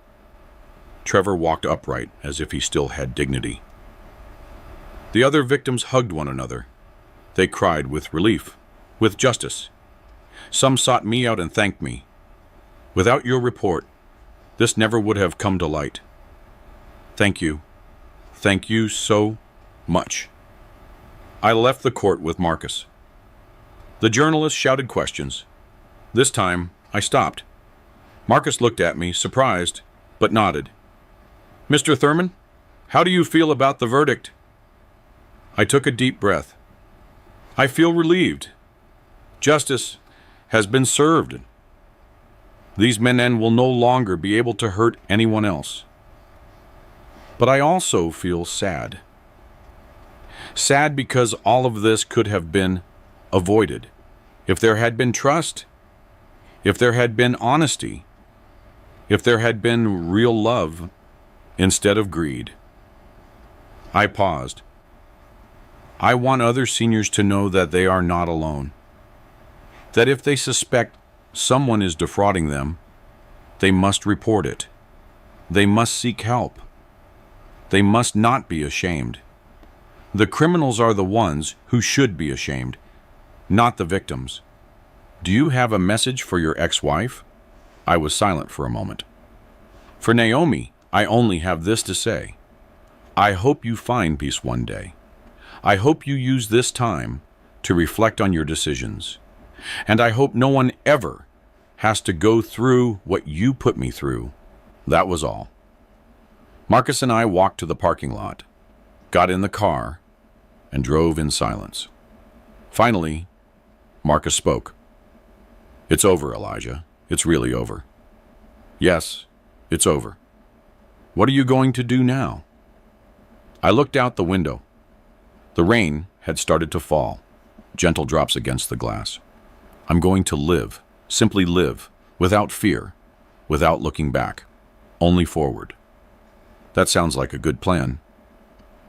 Trevor walked upright as if he still had dignity. The other victims hugged one another. They cried with relief, with justice. Some sought me out and thanked me. Without your report, this never would have come to light. Thank you. Thank you so much. I left the court with Marcus. The journalist shouted questions. This time, I stopped. Marcus looked at me, surprised, but nodded. Mr. Thurman, how do you feel about the verdict? I took a deep breath. I feel relieved. Justice has been served. These men will no longer be able to hurt anyone else. But I also feel sad. Sad because all of this could have been avoided. If there had been trust, if there had been honesty, if there had been real love instead of greed. I paused. I want other seniors to know that they are not alone. That if they suspect someone is defrauding them, they must report it. They must seek help. They must not be ashamed. The criminals are the ones who should be ashamed, not the victims. Do you have a message for your ex-wife? I was silent for a moment. For Naomi, I only have this to say. I hope you find peace one day. I hope you use this time to reflect on your decisions. And I hope no one ever has to go through what you put me through. That was all. Marcus and I walked to the parking lot, got in the car, and drove in silence. Finally, Marcus spoke. It's over, Elijah. It's really over. Yes, it's over. What are you going to do now? I looked out the window. The rain had started to fall, gentle drops against the glass. I'm going to live, simply live, without fear, without looking back, only forward. That sounds like a good plan.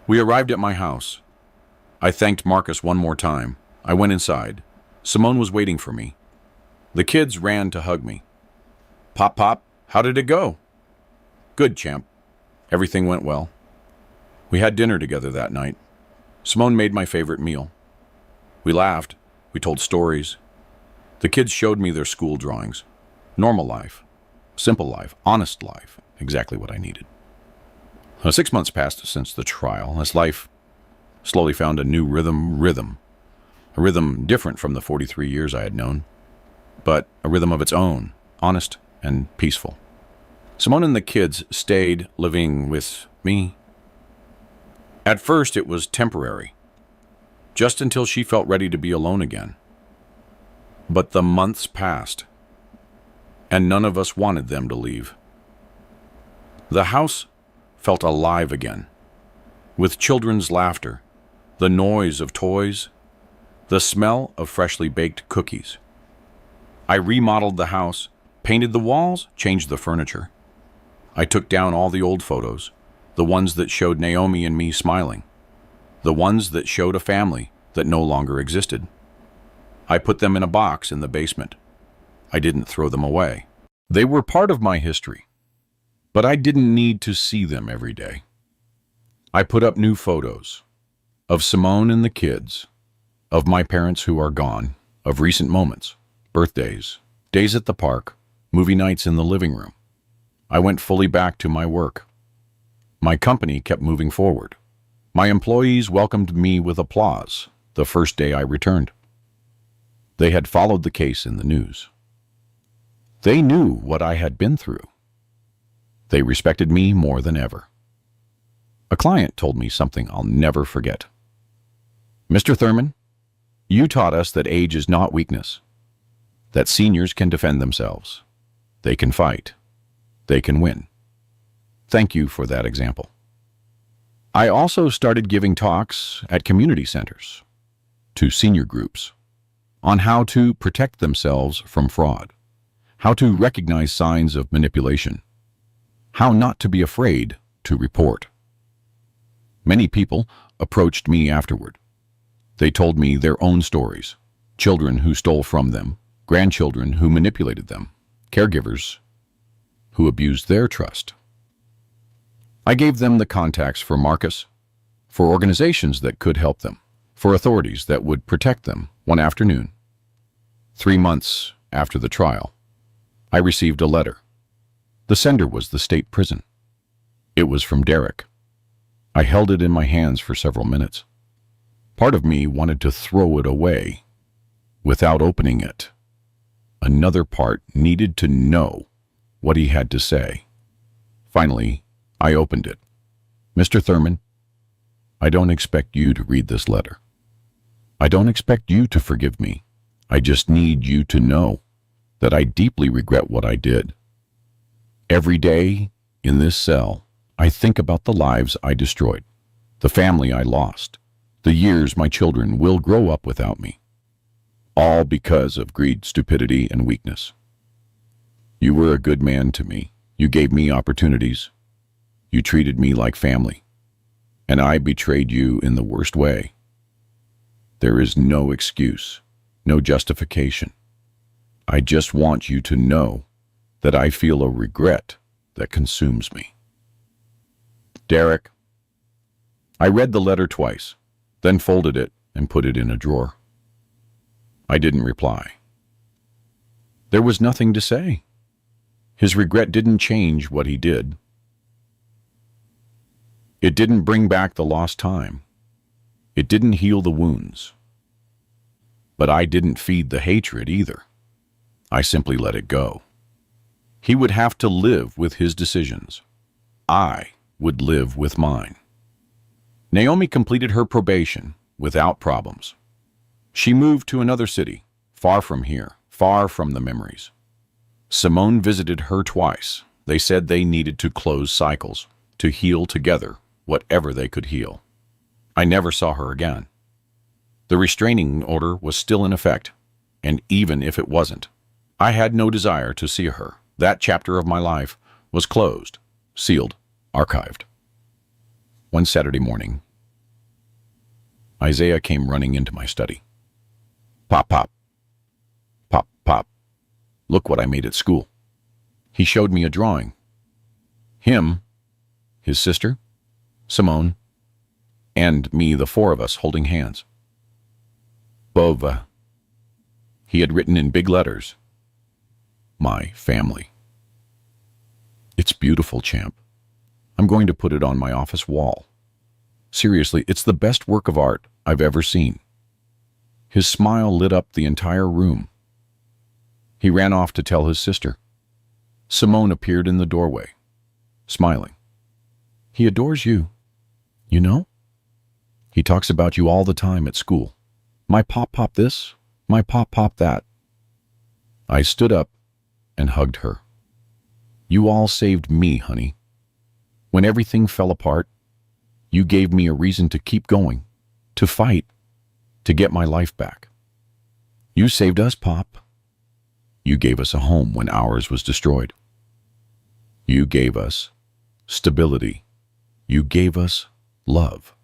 We arrived at my house. I thanked Marcus one more time. I went inside. Simone was waiting for me. The kids ran to hug me. Pop, how did it go? Good, champ. Everything went well. We had dinner together that night. Simone made my favorite meal. We laughed. We told stories. The kids showed me their school drawings. Normal life. Simple life. Honest life. Exactly what I needed. 6 months passed since the trial, as life slowly found a new rhythm. A rhythm different from the 43 years I had known, but a rhythm of its own, honest and peaceful. Simone and the kids stayed living with me. At first it was temporary, just until she felt ready to be alone again. But the months passed, and none of us wanted them to leave. The house felt alive again, with children's laughter, the noise of toys, the smell of freshly baked cookies. I remodeled the house, painted the walls, changed the furniture. I took down all the old photos, the ones that showed Naomi and me smiling, the ones that showed a family that no longer existed. I put them in a box in the basement. I didn't throw them away. They were part of my history, but I didn't need to see them every day. I put up new photos of Simone and the kids, of my parents who are gone, of recent moments, birthdays, days at the park, movie nights in the living room. I went fully back to my work. My company kept moving forward. My employees welcomed me with applause the first day I returned. They had followed the case in the news. They knew what I had been through. They respected me more than ever. A client told me something I'll never forget. Mr. Thurman, you taught us that age is not weakness, that seniors can defend themselves. They can fight. they can win. Thank you for that example. I also started giving talks at community centers, to senior groups, on how to protect themselves from fraud, how to recognize signs of manipulation, how not to be afraid to report. Many people approached me afterward. They told me their own stories, children who stole from them, grandchildren who manipulated them, caregivers who abused their trust. I gave them the contacts for Marcus, for organizations that could help them, for authorities that would protect them. One afternoon, 3 months after the trial, I received a letter. The sender was the state prison. It was from Derek. I held it in my hands for several minutes. Part of me wanted to throw it away without opening it. Another part needed to know what he had to say. Finally, I opened it. Mr. Thurman, I don't expect you to read this letter. I don't expect you to forgive me. I just need you to know that I deeply regret what I did. Every day in this cell, I think about the lives I destroyed, the family I lost, the years my children will grow up without me. All because of greed, stupidity, and weakness. You were a good man to me. You gave me opportunities. You treated me like family. And I betrayed you in the worst way. There is no excuse, no justification. I just want you to know that I feel a regret that consumes me. Derek. I read the letter twice, then folded it and put it in a drawer. I didn't reply. There was nothing to say. His regret didn't change what he did. It didn't bring back the lost time. It didn't heal the wounds. But I didn't feed the hatred either. I simply let it go. He would have to live with his decisions. I would live with mine. Naomi completed her probation without problems. She moved to another city, far from here, far from the memories. Simone visited her twice. They said they needed to close cycles, to heal together whatever they could heal. I never saw her again. The restraining order was still in effect, and even if it wasn't, I had no desire to see her. That chapter of my life was closed, sealed, archived. One Saturday morning, Isaiah came running into my study. Pop, pop. Pop, pop. Look what I made at school. He showed me a drawing. Him, his sister, Simone, and me, the four of us holding hands. Bova. He had written in big letters, my family. It's beautiful, champ. I'm going to put it on my office wall. Seriously, it's the best work of art I've ever seen. His smile lit up the entire room. He ran off to tell his sister. Simone appeared in the doorway, smiling. He adores you, you know? He talks about you all the time at school. My pop this, my pop that. I stood up and hugged her. You all saved me, honey. When everything fell apart, you gave me a reason to keep going, to fight, to get my life back. You saved us, Pop. You gave us a home when ours was destroyed. You gave us stability. You gave us love.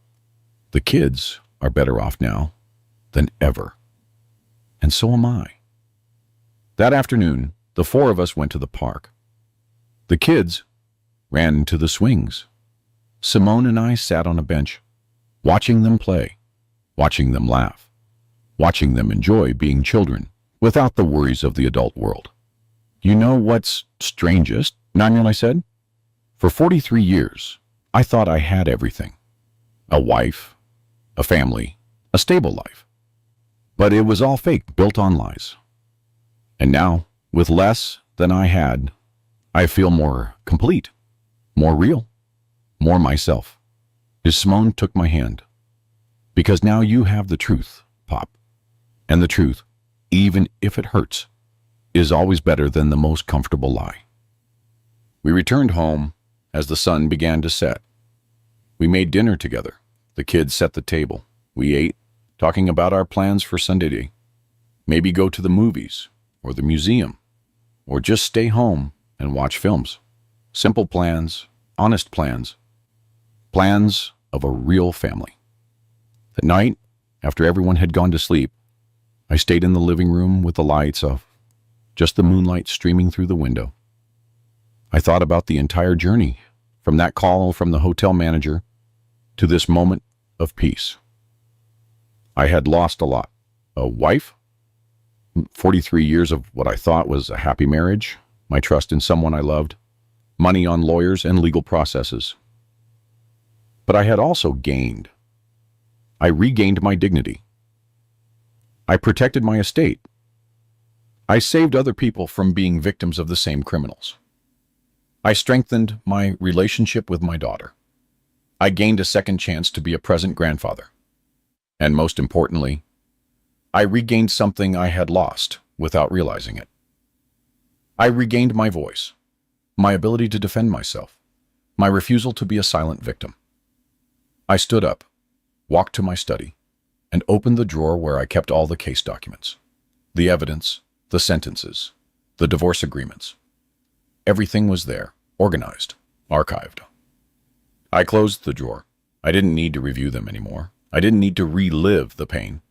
The kids are better off now than ever. And so am I. That afternoon, the four of us went to the park. The kids ran to the swings. Simone and I sat on a bench, watching them play, watching them laugh, watching them enjoy being children without the worries of the adult world. You know what's strangest, Daniel, I said? For 43 years, I thought I had everything. A wife, a family, a stable life. But it was all fake, built on lies. And now, with less than I had, I feel more complete, more real, more myself. Simone took my hand. Because now you have the truth, Pop. And the truth, even if it hurts, is always better than the most comfortable lie. We returned home as the sun began to set. We made dinner together. The kids set the table. We ate, talking about our plans for Sunday. Maybe go to the movies or the museum, or just stay home and watch films. Simple plans, honest plans, plans of a real family. At night, after everyone had gone to sleep, I stayed in the living room with the lights off, just the moonlight streaming through the window. I thought about the entire journey, from that call from the hotel manager to this moment of peace. I had lost a lot. A wife, 43 years of what I thought was a happy marriage, my trust in someone I loved, money on lawyers and legal processes. But I had also gained. I regained my dignity. I protected my estate. I saved other people from being victims of the same criminals. I strengthened my relationship with my daughter. I gained a second chance to be a present grandfather. And most importantly, I regained something I had lost without realizing it. I regained my voice, my ability to defend myself, my refusal to be a silent victim. I stood up, walked to my study, and opened the drawer where I kept all the case documents, the evidence, the sentences, the divorce agreements. Everything was there, organized, archived. I closed the drawer. I didn't need to review them anymore. I didn't need to relive the pain.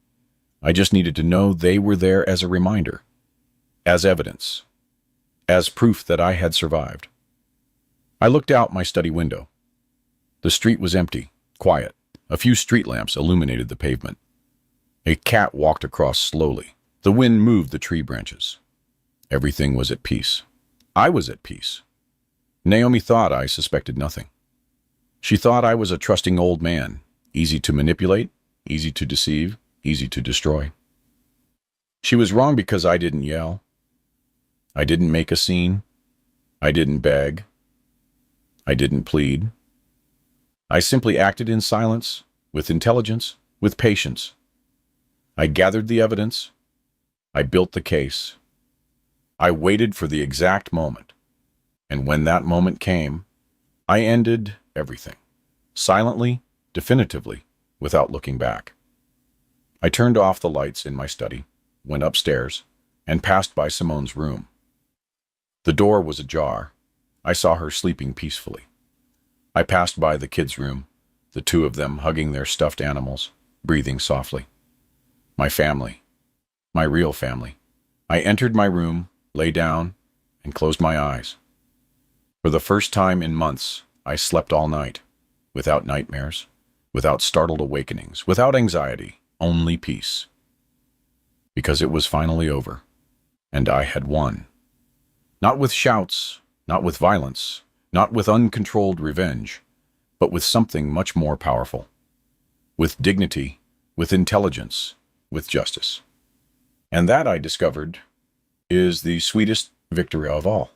I just needed to know they were there as a reminder, as evidence, as proof that I had survived. I looked out my study window. The street was empty, quiet. A few street lamps illuminated the pavement. A cat walked across slowly. The wind moved the tree branches. Everything was at peace. I was at peace. Naomi thought I suspected nothing. She thought I was a trusting old man, easy to manipulate, easy to deceive, easy to destroy. She was wrong because I didn't yell. I didn't make a scene. I didn't beg. I didn't plead. I simply acted in silence, with intelligence, with patience. I gathered the evidence. I built the case. I waited for the exact moment. And when that moment came, I ended everything, silently, definitively, without looking back. I turned off the lights in my study, went upstairs, and passed by Simone's room. The door was ajar. I saw her sleeping peacefully. I passed by the kids' room, the two of them hugging their stuffed animals, breathing softly. My family, my real family. I entered my room, lay down, and closed my eyes. For the first time in months, I slept all night, without nightmares, without startled awakenings, without anxiety, only peace. Because it was finally over, and I had won. Not with shouts, not with violence, not with uncontrolled revenge, but with something much more powerful. With dignity, with intelligence, with justice. And that, I discovered, is the sweetest victory of all.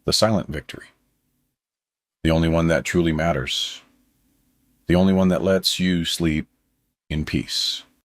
The silent victory. The only one that truly matters. The only one that lets you sleep in peace.